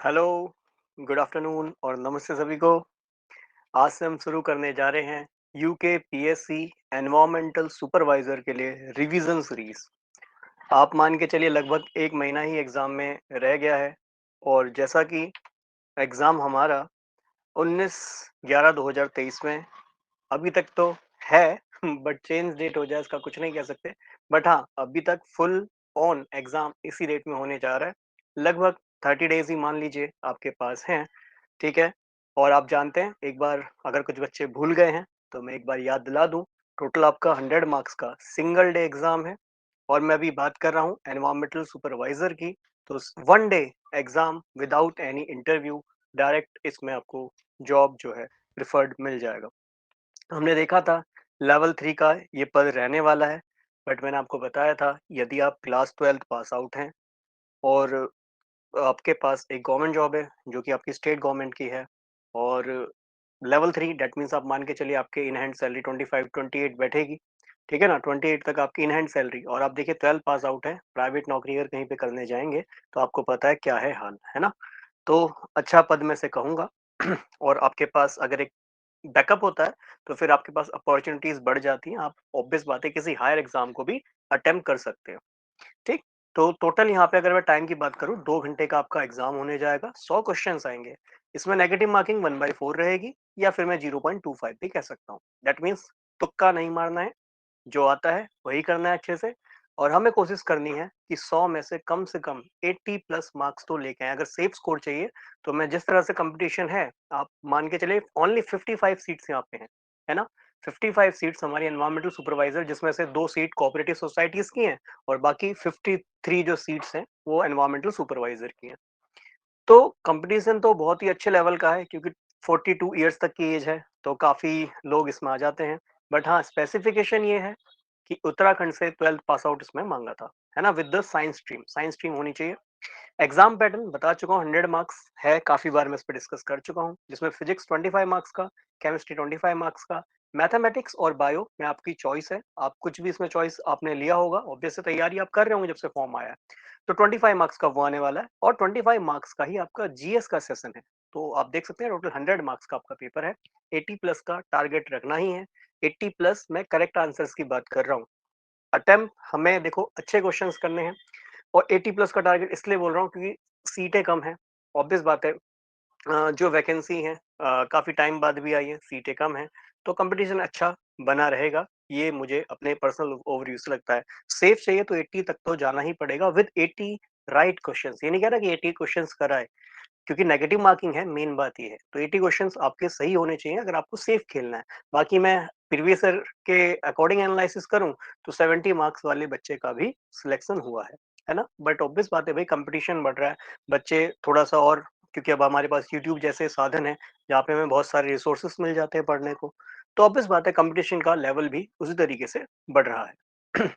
Hello, good afternoon और नमस्ते सभी को। आज से हम शुरू करने जा रहे हैं यूके पीएससी एनवायरमेंटल सुपरवाइजर के लिए रिवीजन सीरीज। आप मान के चलिए लगभग 1 महीना ही एग्ज़ाम में रह गया है और जैसा कि एग्ज़ाम हमारा 19/11/2023 में अभी तक तो है बट चेंज डेट हो जाए इसका कुछ नहीं कह सकते। बट हाँ, अभी तक फुल ऑन एग्ज़ाम इसी डेट में होने जा रहा है। लगभग 30 डेज़ ही मान लीजिए आपके पास हैं। ठीक है? और आप जानते हैं एक बार अगर कुछ बच्चे भूल गए हैं, तो मैं एक बार याद दिला दूँ, टोटल आपका 100 मार्क्स का सिंगल डे एग्ज़ाम है और मैं अभी बात कर रहा हूँ एनवायरमेंटल सुपरवाइज़र की, तो स 1 day exam without any interview direct इसमें आपको जॉब जो है प्रिफर्ड मिल जाएगा। हमने देखा था लेवल 3 का ये पद रहने वाला है, बट मैंने आपको बताया था यदि आप क्लास 12th पास आउट हैं और आपके पास एक गवर्नमेंट जॉब है जो कि आपकी स्टेट गवर्नमेंट की है और लेवल 3 दैट मीन्स आप मान के चलिए आपके इन हैंड सैलरी 25-28 बैठेगी, ठीक है ना? 28 तक आपकी इन हैंड सैलरी और आप देखिए 12 पास आउट है, प्राइवेट नौकरी अगर कहीं पे करने जाएँगे, तो आपको पता है क्या है हाल, है ना? तो अच्छा पद मैं से कहूँगा और आपके पास अगर एक बैकअप होता है, तो फिर आपके पास अपॉर्च्युनिटीज़ बढ़ जाती हैं, आप ऑब्वियस बात है किसी हायर एग्ज़ाम को भी अटेम्प्ट कर सकते हो। ठीक? तो टोटल यहाँ पे अगर मैं टाइम की बात करूँ 2 घंटे का आपका एग्ज़ाम होने जाएगा, 100 क्वेश्चन्स आएँगे। इसमें नेगेटिव मार्किंग 1/4 रहेगी या फिर मैं 0.25 भी कह सकता हूँ। दैट मीन्स तुक्का नहीं मारना है, जो आता है वही करना है अच्छे से और हमें कोशिश करनी है कि 100 में से कम 80 प्लस मार्क्स तो लेके आएँ। अगर सेफ स्कोर चाहिए, तो मैं जिस तरह से कॉम्पिटिशन है, आप मान के चलिए ओनली 55 सीट्स यहाँ पे हैं, है ना? 55 सीट्स हमारी एनवायरमेंटल सुपरवाइज़र जिसमें से 2 सीट कोऑपरेटिव सोसाइटीज़ की हैं और बाकी 53 जो सीट्स हैं, वो एनवायरमेंटल सुपरवाइज़र की हैं। तो कंपटीशन तो बहुत ही अच्छे लेवल का है क्योंकि 42 इयर्स तक की एज है, तो काफ़ी लोग इसमें आ जाते हैं। बट हाँ, स्पेसिफिकेशन ये है कि उत्तराखंड से 12th पास आउट इसमें माँगा था, है ना? विद द साइंस स्ट्रीम होनी चाहिए। एग्ज़ाम पैटर्न बता चुका हूँ 100 मार्क्स है, काफ़ी बार मैं इस पे डिस्कस कर चुका हूँ, जिसमें फिज़िक्स 25 मार्क्स का, केमिस्ट्री 25 मार्क्स का, मैथमेटिक्स और बायो में आपकी चॉइस है। आप कुछ भी इसमें चॉइस आपने लिया होगा, ऑब्वियस से तैयारी आप कर रहे होंगे जब से फॉर्म आया है। तो 25 मार्क्स का वो आने वाला है और 25 मार्क्स का ही आपका जीएस का सेशन है। तो आप देख सकते हैं टोटल 100 मार्क्स का आपका पेपर है। 80 प्लस का टारगेट रखना ही है। 80 प्लस मैं करेक्ट आंसर्स की बात कर रहा हूँ। अटेम्प्ट हमें देखो अच्छे क्वेश्चंस करने हैं और 80 प्लस का टारगेट इसलिए बोल रहा हूँ क्योंकि सीटें कम हैं। ऑब्वियस बात है जो वैकेंसी है काफ़ी टाइम बाद भी आई है, सीटें कम हैं, तो कंपटीशन अच्छा बना रहेगा। ये मुझे अपने पर्सनल ओवरव्यू से लगता है। सेफ चाहिए तो 80 तक तो जाना ही पड़ेगा विद 80 राइट क्वेश्चंस। ये नहीं कह रहा कि 80 क्वेश्चंस कराए, क्योंकि नेगेटिव मार्किंग है, मेन बात ये है। तो 80 क्वेश्चंस आपके सही होने चाहिए अगर आपको सेफ खेलना है। बाकी मैं प्रीवियस ईयर के अकॉर्डिंग एनालिसिस करूँ तो 70 मार्क्स वाले बच्चे का भी सिलेक्शन हुआ है ना? बट ऑब्वियस बात है भई कॉम्पिटिशन बढ़ रहा है, बच्चे थोड़ा-सा और क्योंकि अब हमारे पास यूट्यूब जैसे साधन हैं, जहाँ पे हमें बहुत सारे रिसोर्सेज़ मिल जाते हैं पढ़ने को। तो ऑब्वियस बात है कॉम्पिटिशन का लेवल भी उसी तरीके से बढ़ रहा है।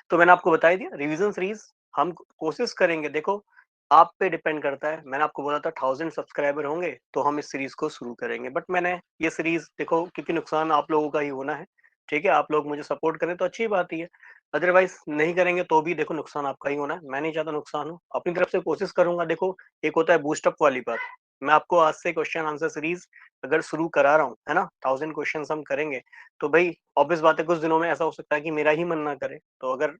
तो मैंने आपको बता ही दिया रिवीजन सीरीज हम कोशिश करेंगे। देखो आप पे डिपेंड करता है। मैंने आपको बोला था 1000 सब्सक्राइबर होंगे तो हम इस सीरीज को शुरू करेंगे, बट मैंने ये सीरीज देखो क्योंकि नुकसान आप लोगों का ही होना है। ठीक है, आप लोग मुझे सपोर्ट करें तो अच्छी बात ही है, अदरवाइज नहीं करेंगे तो भी देखो नुकसान आपका ही होना है। मैं नहीं चाहता नुकसान हो, अपनी तरफ से कोशिश करूंगा। देखो एक होता है बूस्टअप वाली बात, मैं आपको आज से क्वेश्चन आंसर सीरीज अगर शुरू करा रहा हूँ, है ना, 1000 क्वेश्चन हम करेंगे तो भाई ऑब्वियस बात है कुछ दिनों में ऐसा हो सकता है कि मेरा ही मन ना करे। तो अगर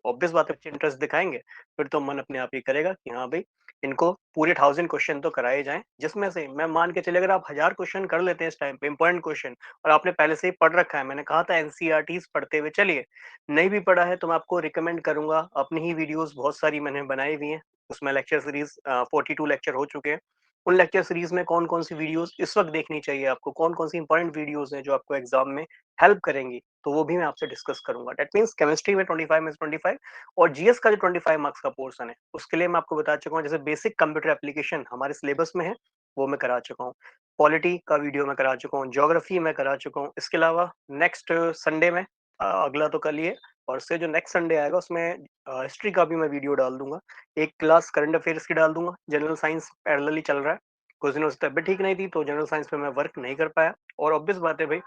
ऑब्वियस बात है बच्चे इंटरेस्ट दिखाएँगे, फिर तो मन अपने आप ही करेगा कि हाँ भई, इनको पूरे 1000 क्वेश्चन तो कराए जाएँ, जिसमें से मैं मान के चलिए अगर आप 1000 क्वेश्चन कर लेते हैं इस टाइम पे इम्पोर्टेंट क्वेश्चन और आपने पहले से ही पढ़ रखा है, मैंने कहा था एनसीईआरटीज़ पढ़ते हुए चलिए। नहीं भी पढ़ा है तो मैं आपको रिकमेंड करूँगा, अपनी ही वीडियोज़ बहुत सारी मैंने बनाई हुई हैं, उसमें लेक्चर सीरीज़ 42 लेक्चर हो चुके हैं। उन लेक्चर सीरीज़ में कौन-कौन सी वीडियोज़ इस वक़्त देखनी चाहिए आपको, कौन-कौन सी इम्पोर्टेंट वीडियोज़ हैं जो आपको एग्ज़ाम में हेल्प करेंगी, तो वो भी मैं आपसे डिस्कस करूँगा। दैट मीन्स केमिस्ट्री में 25 में से 25 और जीएस का जो 25 मार्क्स का पोर्शन है, उसके लिए मैं आपको बता चुका हूँ जैसे बेसिक कंप्यूटर एप्लीकेशन हमारे सिलेबस में है, वो मैं करा चुका हूँ। पॉलिटी का वीडियो मैं करा चुका हूँ, ज्योग्राफी मैं करा चुका हूँ। इसके अलावा नेक्स्ट संडे में अगला तो कल ही है और उससे जो नेक्स्ट संडे आएगा उसमें हिस्ट्री का भी मैं वीडियो डाल दूँगा। एक क्लास करंट अफेयर्स की डाल दूँगा, जनरल साइंस पैरेलली चल रहा है। कुछ दिनों से तबीयत ठीक नहीं थी तो जनरल साइंस पे मैं वर्क नहीं कर पाया और ऑब्वियस बात है भई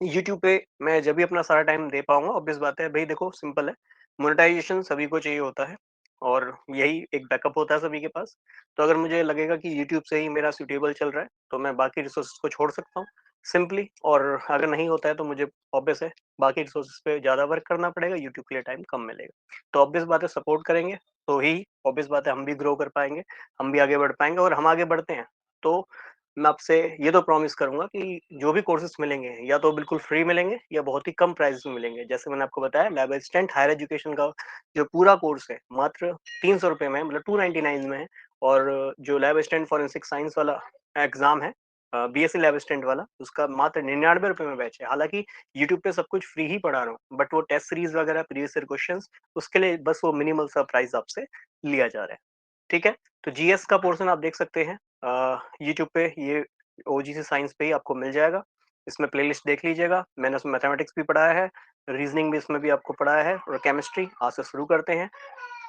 यूट्यूब पे मैं जब भी अपना सारा टाइम दे पाऊँगा, ऑब्वियस बात है भई देखो सिंपल है, मोनेटाइज़ेशन सभी को चाहिए होता है। और यही एक बैकअप होता है सभी के पास। तो अगर मुझे लगेगा कि यूट्यूब से ही मेरा सूटेबल चल रहा है, तो मैं बाकी रिसोर्सेज़ को छोड़ सकता हूँ सिंपली। और अगर नहीं होता है तो मुझे ऑब्वियस है बाकी रिसोर्सेज़ पे ज़्यादा वर्क करना पड़ेगा, यूट्यूब के लिए टाइम कम मिलेगा। तो ऑब्वियस बात है सपोर्ट करेंगे, तो ही ऑब्वियस बात है हम भी ग्रो कर पाएँगे, हम भी आगे बढ़ पाएँगे और हम आगे बढ़ते हैं, तो मैं आपसे ये तो प्रॉमिस करूँगा कि जो भी कोर्सेज़ मिलेंगे या तो बिल्कुल फ्री मिलेंगे या बहुत ही कम प्राइस में मिलेंगे। जैसे मैंने आपको बताया लैब असिस्टेंट हायर एजुकेशन का जो पूरा कोर्स है मात्र ₹300 में है, मतलब 299 में है। और जो लैब असिस्टेंट फॉरेंसिक साइंस वाला एग्ज़ाम है बीएससी लैब असिस्टेंट वाला, उसका मात्र ₹99 में बैच है। हालाँकि यूट्यूब पे सब कुछ फ्री ही पढ़ा रहा हूँ, बट वो टेस्ट सीरीज़ वगैरह, प्रीवियस ईयर क्वेश्चन्स, उसके लिए बस वो मिनिमल सा प्राइस आपसे लिया जा रहा है। ठीक है? तो जीएस का पोर्शन आप देख सकते हैं यूट्यूब पे, ये ओजीसी साइंस पे ही आपको मिल जाएगा। इसमें प्लेलिस्ट देख लीजिएगा, मैंने उसमें मैथमेटिक्स भी पढ़ाया है, रीज़निंग भी इसमें भी आपको पढ़ाया है और केमिस्ट्री। आज से शुरू करते हैं।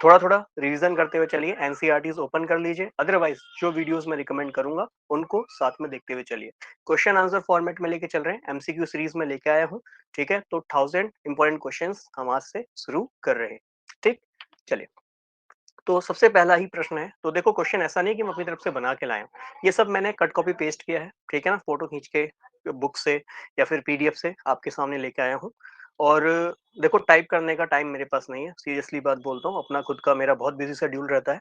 थोड़ा-थोड़ा रिवीजन करते हुए चलिए, एनसीईआरटीज़ ओपन कर लीजिए, अदरवाइज़ जो वीडियोज़ मैं रिकमेंड करूँगा, उनको साथ में देखते हुए चलिए। क्वेश्चन आंसर फॉर्मेट में लेके चल रहे हैं, एमसीक्यू सीरीज़ में लेके आया हूँ, ठीक है? तो 1000 इम्पोर्टेंट क्वेश्चन्स हम आज से शुरू कर रहे हैं, ठीक? चलिए। तो सबसे पहला ही प्रश्न है, तो देखो क्वेश्चन ऐसा नहीं है कि हम अपनी तरफ से बना के लाए हैं। ये सब मैंने कट कॉपी पेस्ट किया है, ठीक है ना? फ़ोटो खींच के बुक से या फिर पीडीएफ से आपके सामने लेके आया हूँ। और देखो टाइप करने का टाइम मेरे पास नहीं है, सीरियसली बात बोलता हूँ, अपना खुद का मेरा बहुत बिज़ी शेड्यूल रहता है।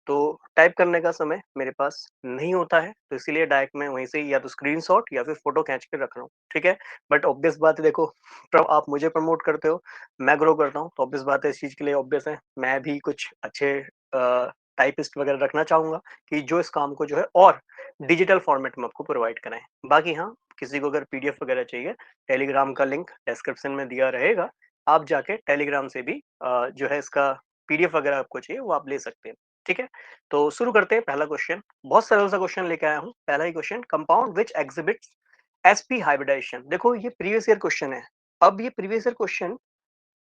तो टाइप करने का समय मेरे पास नहीं होता है, तो इसीलिए डायरेक्ट मैं वहीं से ही या तो स्क्रीनशॉट या फिर फ़ोटो खींच के रख रहा हूँ, ठीक है? बट ऑब्वियस बात है देखो, आप मुझे प्रमोट करते हो, मैं ग्रो करता हूँ, तो ऑब्वियस बात है इस चीज़ के लिए ऑब्वियस है, मैं भी कुछ अच्छे टाइपिस्ट वगैरह रखना चाहूँगा कि जो इस काम को जो है और डिजिटल फॉर्मेट में आपको प्रोवाइड कराएँ। बाकी हाँ, किसी को अगर पीडीएफ वगैरह चाहिए, टेलीग्राम का लिंक डिस्क्रिप्शन में दिया रहेगा, आप जाके टेलीग्राम से भी जो है इसका पीडीएफ वगैरह आपको चाहिए वो आप ले सकते हैं, ठीक है? तो शुरू करते हैं पहला क्वेश्चन, बहुत सरल सा क्वेश्चन लेके आया हूँ। पहला ही question, compound which exhibits SP hybridization. देखो ये प्रीवियस ईयर क्वेश्चन है। अब ये प्रीवियस ईयर क्वेश्चन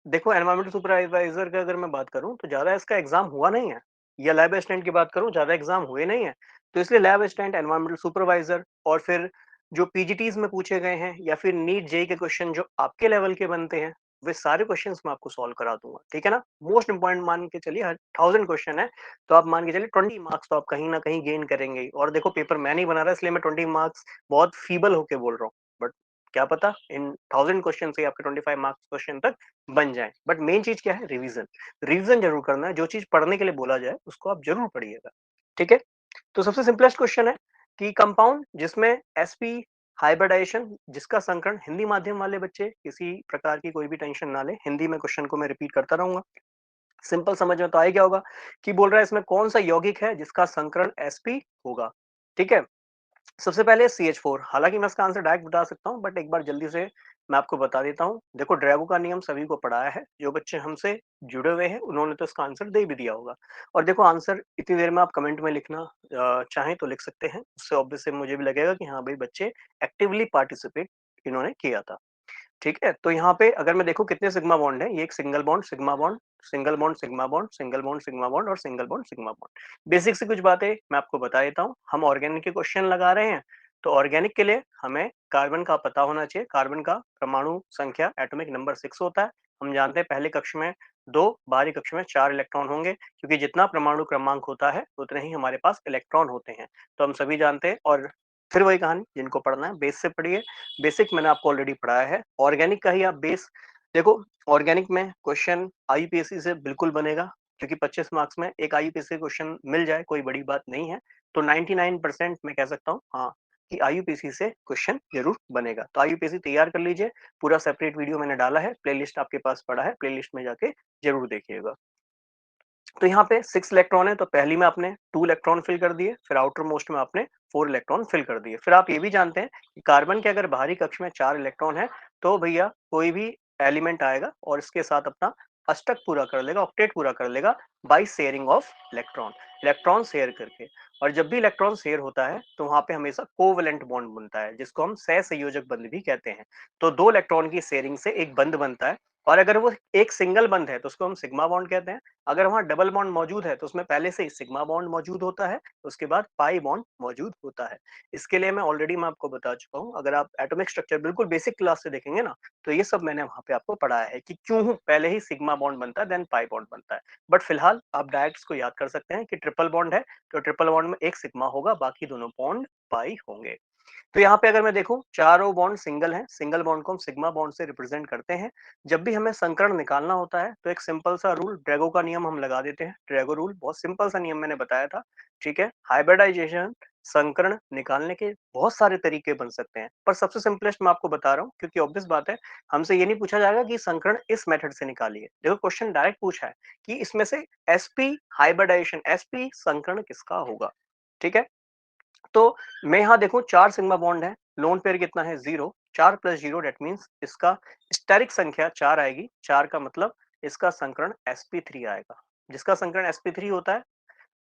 देखो एनवायरमेंटल सुपरवाइजर का अगर मैं बात करूँ तो ज़्यादा इसका एग्ज़ाम हुआ नहीं है, या लैब असिस्टेंट की बात करूँ ज़्यादा एग्ज़ाम हुए नहीं है। तो इसलिए लैब असिस्टेंट, एनवायरमेंटल सुपरवाइजर और फिर जो पीजीटीज़ में पूछे गए हैं या फिर नीट जेईई के क्वेश्चन जो आपके लेवल के बनते हैं, वे सारे क्वेश्चंस मैं आपको सॉल्व करा दूँगा, ठीक है ना? मोस्ट इम्पोर्टेंट मान के चलिए, हर 1000 क्वेश्चन है, तो आप मान के चलिए 20 मार्क्स तो आप कहीं न कहीं गेन करेंगे ही। और देखो पेपर मैं नहीं बना रहा, इसलिए मैं 20 मार्क्स बहुत फीबल होके बोल रहा हूँ। बट क्या पता इन 1000 क्वेश्चन से आपके 25 मार्क्स क्वेश्चन तक बन जाएँ। बट मेन चीज़ क्या है? रिवीज़न। रिवीज़न ज़रूर करना है, जो चीज़ पढ़ने के लिए बोला जाए, उसको आप ज़रूर पढ़िएगा, ठीक है? तो सबसे सिंपलेस्ट क्वेश्चन है कि कंपाउंड जिसमें एसपी हाइब्रिडाइजेशन, जिसका संकरण, हिंदी माध्यम वाले बच्चे किसी प्रकार की कोई भी टेंशन ना लें, हिंदी में क्वेश्चन को मैं रिपीट करता रहूँगा। सिंपल समझ में तो आ ही गया होगा कि बोल रहा है इसमें कौन-सा यौगिक है जिसका संकरण एसपी होगा, ठीक है? सबसे पहले CH4, हालाँकि मैं इसका आंसर डायरेक्ट बता सकता हूँ, बट एक बार जल्दी से मैं आपको बता देता हूँ। देखो ड्रैगो का नियम सभी को पढ़ाया है, जो बच्चे हमसे जुड़े हुए हैं उन्होंने तो इसका आंसर दे भी दिया होगा। और देखो आंसर इतनी देर में आप कमेंट में लिखना चाहें तो लिख सकते हैं, उससे ऑब्वियस से मुझे भी लगेगा कि हाँ भाई बच्चे एक्टिवली पार्टिसिपेट इन्होंने किया था। ठीक है? तो यहाँ पे अगर मैं देखूँ कितने सिग्मा बॉन्ड हैं, ये एक single bond, sigma bond, single bond, sigma bond, single bond, sigma bond और single bond, sigma bond. Basic सी कुछ बातें मैं आपको बता देता हूँ। हम ऑर्गेनिक के क्वेश्चन लगा रहे हैं, तो ऑर्गेनिक के लिए हमें कार्बन का पता होना चाहिए। कार्बन का परमाणु संख्या एटॉमिक नंबर 6 होता है। हम जानते हैं पहले कक्ष में 2, बाहरी कक्ष में 4 इलेक्ट्रॉन होंगे, क्योंकि जितना परमाणु क्रमांक होता है, उतने ही हमारे पास इलेक्ट्रॉन होते हैं। तो हम सभी जानते हैं। और फिर वही कहानी, जिनको पढ़ना है बेस से पढ़िए। बेसिक मैंने आपको ऑलरेडी पढ़ाया है। ऑर्गेनिक का ही आप बेस देखो, ऑर्गेनिक में क्वेश्चन आईयूपीएससी से बिल्कुल बनेगा, क्योंकि 25 मार्क्स में एक आईयूपीएससी क्वेश्चन मिल जाए कोई बड़ी बात नहीं है। तो 99% मैं कह सकता हूँ हाँ, कि आईयूपीएससी से क्वेश्चन जरूर बनेगा। तो आईयूपीएससी तैयार कर लीजिए, पूरा सेपरेट वीडियो मैंने डाला है, प्लेलिस्ट आपके पास पड़ा है, प्लेलिस्ट में जाके जरूर देखिएगा। तो यहाँ पे 6 इलेक्ट्रॉन है, तो पहली में आपने 2 इलेक्ट्रॉन फिल कर दिए, फिर आउटर मोस्ट में आपने 4 इलेक्ट्रॉन फिल कर दिए। फिर आप ये भी जानते हैं कि कार्बन के अगर बाहरी कक्ष में 4 इलेक्ट्रॉन है, तो भैया कोई भी एलिमेंट आएगा और इसके साथ अपना अष्टक पूरा कर लेगा, ऑक्टेट पूरा कर लेगा by sharing of electron, electron share करके। और जब भी इलेक्ट्रॉन शेयर होता है, तो वहाँ पे हमेशा कोवेलेंट बॉन्ड बनता है, जिसको हम सहसंयोजक बंध भी कहते हैं। तो 2 इलेक्ट्रॉन की शेयरिंग से एक बंध बनता है, और अगर वो एक सिंगल बंद है तो उसको हम सिग्मा बॉन्ड कहते हैं। अगर वहाँ डबल बॉन्ड मौजूद है तो उसमें पहले से ही सिग्मा बॉन्ड मौजूद होता है, उसके बाद पाई बॉन्ड मौजूद होता है। इसके लिए मैं आपको बता चुका हूँ। अगर आप एटॉमिक स्ट्रक्चर बिल्कुल बेसिक क्लास से देखेंगे ना, तो ये सब मैंने वहाँ पे आपको पढ़ाया है कि क्यों पहले ही सिग्मा बॉन्ड बनता है देन पाई बॉन्ड बनता है। बट फिलहाल आप डायरेक्ट इसको याद कर सकते हैं कि ट्रिपल बॉन्ड है, तो ट्रिपल बॉन्ड में एक सिग्मा होगा, बाकी दोनों बॉन्ड पाई होंगे। तो यहाँ पे अगर मैं देखूं, चारों बॉन्ड सिंगल हैं, सिंगल बॉन्ड को हम सिग्मा बॉन्ड से रिप्रेजेंट करते हैं। जब भी हमें संकर्ण निकालना होता है तो एक सिंपल सा रूल, ड्रैगो का नियम हम लगा देते हैं। ड्रैगो रूल बहुत सिंपल सा नियम मैंने बताया था, ठीक है। हाइब्रिडाइजेशन संकर्ण निकालने के बहुत सारे तरीके बन सकते हैं, पर सबसे सिंपलेस्ट मैं आपको बता रहा हूँ, क्योंकि ऑब्वियस बात है, हमसे ये नहीं पूछा जाएगा कि संकर्ण इस मेथड से निकालिए। देखो क्वेश्चन डायरेक्ट पूछा है कि इसमें से एसपी हाइब्रिडाइजेशन, एसपी संकर्ण किसका होगा, ठीक है। तो मैं यहाँ देखूं, 4 सिग्मा बॉन्ड है, लोन पेयर कितना है 0, 4 प्लस 0 डेट मीन्स इसका स्टेरिक संख्या 4 आएगी। 4 का मतलब इसका संकरण sp3 आएगा। जिसका संकरण sp3 होता है,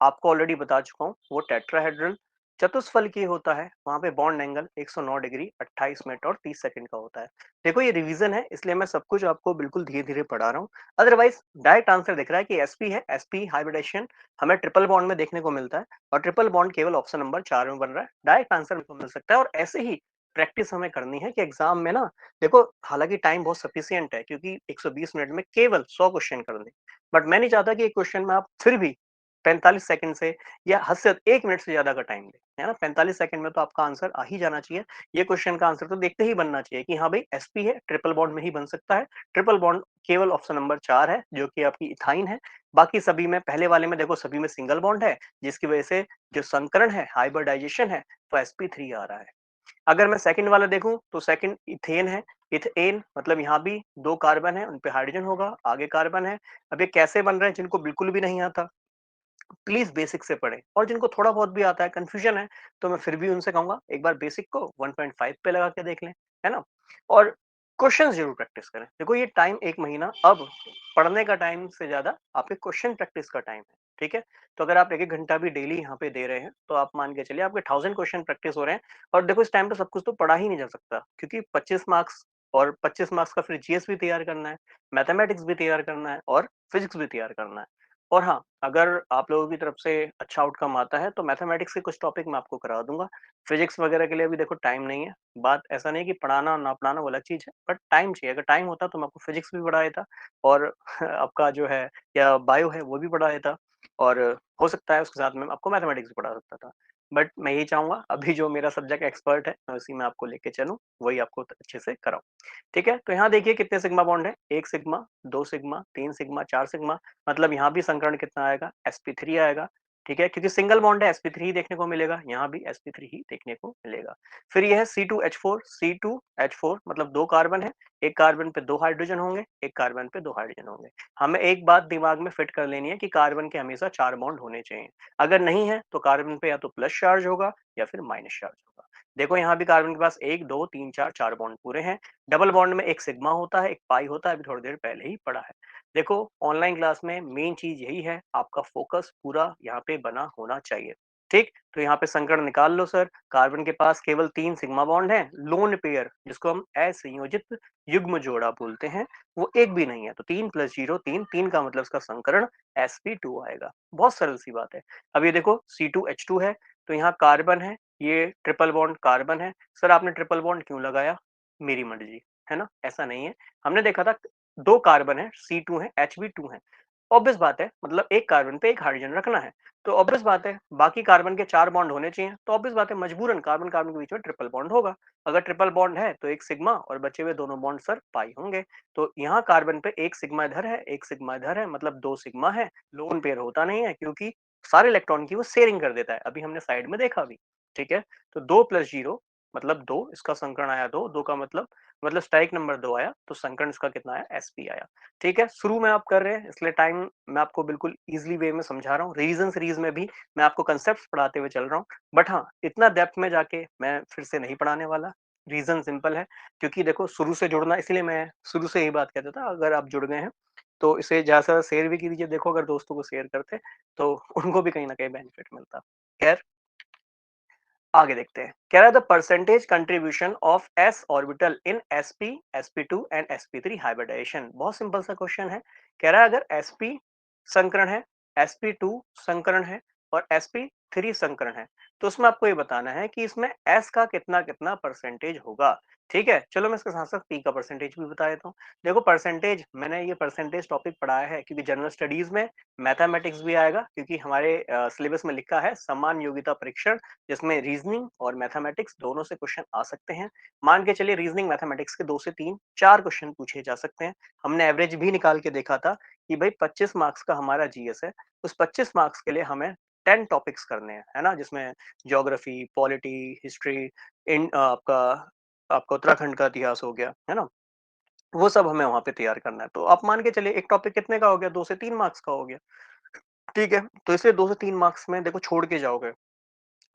आपको ऑलरेडी बता चुका हूँ, वो टेट्राहेड्रल चतुष्फलकीय होता है। वहां पे बॉन्ड एंगल 109 डिग्री 28 मिनट और 30 सेकंड का होता है। देखो ये रिवीजन है, इसलिए मैं सब कुछ आपको बिल्कुल धीरे धीरे पढ़ा रहा हूँ। अदरवाइज डायरेक्ट आंसर दिख रहा है कि एसपी है, एसपी हाइब्रिडेशन हमें ट्रिपल बॉन्ड में देखने को मिलता है, और ट्रिपल बॉन्ड केवल ऑप्शन नंबर 4 में बन रहा है। डायरेक्ट आंसर को मिल सकता है, और ऐसे ही प्रैक्टिस हमें करनी है कि एग्जाम में ना, देखो हालांकि टाइम बहुत सफिशियंट है, क्योंकि 120 मिनट में केवल 100 क्वेश्चन कर दें, बट मैं नहीं चाहता कि एक क्वेश्चन में आप फिर भी 45 सेकंड से या हद से 1 मिनट से ज्यादा का टाइम दें, है ना। 45 सेकंड में तो आपका आंसर आ ही जाना चाहिए। ये क्वेश्चन का आंसर तो देखते ही बनना चाहिए कि हाँ भाई एसपी है, ट्रिपल बॉन्ड में ही बन सकता है। ट्रिपल बॉन्ड केवल ऑप्शन नंबर 4 है, जो कि आपकी इथाइन है। बाकी सभी में, पहले वाले में देखो सभी में सिंगल बॉन्ड है, जिसकी वजह से जो संकरण है, हाइब्रिडाइजेशन है, वो sp3 आ रहा है। अगर मैं सेकंड वाला देखूं तो सेकंड इथेन है। इथेन मतलब यहाँ भी 2 कार्बन है, उन पे हाइड्रोजन होगा, आगे कार्बन है। अब ये कैसे बन रहे हैं, जिनको बिल्कुल भी नहीं आता प्लीज बेसिक से पढ़ें, और जिनको थोड़ा बहुत भी आता है, कंफ्यूजन है, तो मैं फिर भी उनसे कहूंगा एक बार बेसिक को 1.5 पे लगा के देख लें, है ना। और क्वेश्चन जरूर प्रैक्टिस करें। देखो ये टाइम 1 महीना अब पढ़ने का टाइम से ज्यादा आपके क्वेश्चन प्रैक्टिस का टाइम है, ठीक है। तो अगर आप 1-1 घंटा भी डेली यहाँ पे दे रहे हैं, तो आप मान के चलिए आपके 1000 क्वेश्चन प्रैक्टिस हो रहे हैं। और देखो इस टाइम पे सब कुछ तो पढ़ा ही नहीं जा सकता, क्योंकि 25 मार्क्स, और 25 मार्क्स का फिर जीएस भी तैयार करना है, मैथमेटिक्स भी तैयार करना है, और फिजिक्स भी तैयार करना है। और हाँ, अगर आप लोगों की तरफ से अच्छा आउटकम आता है तो मैथमेटिक्स के कुछ टॉपिक मैं आपको करा दूंगा। फिजिक्स वगैरह के लिए अभी देखो टाइम नहीं है। बात ऐसा नहीं कि पढ़ाना ना पढ़ाना वो अलग चीज है, बट टाइम चाहिए। अगर टाइम होता तो मैं आपको फिजिक्स भी पढ़ा देता, और आपका जो है या बायो है वो भी पढ़ा देता, और हो सकता है उसके साथ में आपको मैथमेटिक्स भी पढ़ा सकता था। बट मैं यही चाहूंगा अभी जो मेरा सब्जेक्ट एक्सपर्ट है मैं उसी में आपको लेके चलूं, वही आपको अच्छे से कराऊं। ठीक है, तो यहाँ देखिए कितने सिग्मा बॉन्ड है, 1 सिग्मा, 2 सिग्मा, 3 सिग्मा, 4 सिग्मा। मतलब यहाँ भी संकरण कितना आएगा, sp3 आएगा। ठीक है, क्योंकि सिंगल बॉन्ड है sp3 ही देखने को मिलेगा, यहाँ भी sp3 ही देखने को मिलेगा। फिर यह है c2h4, c2h4 मतलब 2 कार्बन है, एक कार्बन पे 2 हाइड्रोजन होंगे, एक कार्बन पे 2 हाइड्रोजन होंगे। हमें एक बात दिमाग में फिट कर लेनी है कि कार्बन के हमेशा 4 बॉन्ड होने चाहिए। अगर नहीं है तो कार्बन पे या तो प्लस चार्ज होगा या फिर माइनस चार्ज होगा। देखो यहाँ भी कार्बन के पास 1 2 3 4 4 बॉन्ड पूरे हैं। डबल बॉन्ड में एक सिग्मा होता है, एक पाई होता है, अभी थोड़ी देर पहले ही पढ़ा है। देखो ऑनलाइन क्लास में मेन चीज यही है, आपका फोकस पूरा यहाँ पे बना होना चाहिए। ठीक, तो यहाँ पे संकरण निकाल लो सर। कार्बन के पास केवल 3 सिग्मा बॉन्ड है, लोन पेयर जिसको हम असंयोजित युग्म जोड़ा बोलते हैं, वो एक भी नहीं है। तो 3 + 0 3, 3 का मतलब इसका संकरण sp2 आएगा। बहुत सरल सी बात है। अब ये देखो c2h2 है, तो यहाँ कार्बन है, ये ट्रिपल बॉन्ड कार्बन है। सर आपने ट्रिपल बॉन्ड क्यों लगाया, मेरी मर्जी, है ना, ऐसा नहीं है। हमने देखा था 2 कार्बन है, C2 है, Hb2 है। ऑब्वियस बात है, मतलब एक कार्बन पे एक हाइड्रोजन रखना है, तो ऑब्वियस बात है बाकी कार्बन के 4 बॉन्ड होने चाहिए। तो ऑब्वियस बात है मजबूरन कार्बन कार्बन के बीच में ट्रिपल बॉन्ड होगा। अगर ट्रिपल बॉन्ड है तो एक सिग्मा और बचे हुए दोनों बॉन्ड सर पाई होंगे। तो यहाँ कार्बन पे एक सिग्मा इधर है, एक सिग्मा इधर है, मतलब 2 सिग्मा है। लोन पेयर होता नहीं है, क्योंकि सारे इलेक्ट्रॉन की वो शेयरिंग कर देता है, अभी हमने साइड में देखा भी। ठीक है, तो 2 + 0 मतलब 2, इसका संकरण आया 2, 2 का मतलब स्ट्राइक नंबर 2 आया, तो संकरण इसका कितना आया, sp आया। ठीक है, शुरू में आप कर रहे हैं इसलिए टाइम मैं आपको बिल्कुल इजीली वे में समझा रहा हूँ। रीजन सीरीज में भी मैं आपको कंसेप्ट पढ़ाते हुए चल रहा हूँ, बट हाँ इतना डेप्थ में जाके मैं फिर से नहीं पढ़ाने वाला। रीजन सिंपल है, क्योंकि देखो शुरू से जुड़ना, इसलिए मैं शुरू से यही बात कहता था, अगर आप जुड़ गए हैं तो इसे ज्यादा से ज्यादा शेयर भी कीजिए। देखो अगर दोस्तों को शेयर करते तो उनको भी कहीं ना कहीं बेनिफिट मिलता। खैर, आगे देखते हैं। कह रहा है the percentage contribution of S orbital in sp sp2 and sp3 hybridisation. बहुत सिंपल सा क्वेश्चन है। कह रहा है अगर sp संकरण है, sp2 संकरण है और sp3 संकरण है, तो उसमें आपको ये बताना है कि इसमें s का कितना कितना परसेंटेज होगा। ठीक है, चलो मैं इसके साथ साथ p का परसेंटेज भी बता देता हूँ। देखो परसेंटेज, मैंने ये परसेंटेज टॉपिक पढ़ाया है क्योंकि जनरल स्टडीज में मैथमेटिक्स भी आएगा, क्योंकि हमारे सिलेबस में लिखा है समान योग्यता परीक्षण, जिसमें रीजनिंग और मैथमेटिक्स दोनों से क्वेश्चन आ सकते हैं। मान के चलिए रीजनिंग मैथमेटिक्स के 2 से 3 4 क्वेश्चन पूछे जा सकते हैं। हमने एवरेज भी निकाल के देखा था कि भाई 25 मार्क्स का हमारा जीएस है, उस 25 मार्क्स के लिए हमें 10 टॉपिक्स करने हैं, है ना, जिसमें ज्योग्राफी, पॉलिटी, हिस्ट्री, इन आपका आपका उत्तराखंड का इतिहास हो गया, है ना, वो सब हमें वहां पे तैयार करना है। तो आप मान के चलिए एक टॉपिक कितने का हो गया, 2 से 3 मार्क्स का हो गया। ठीक है, तो इसलिए 2 से 3 मार्क्स में देखो छोड़ के जाओगे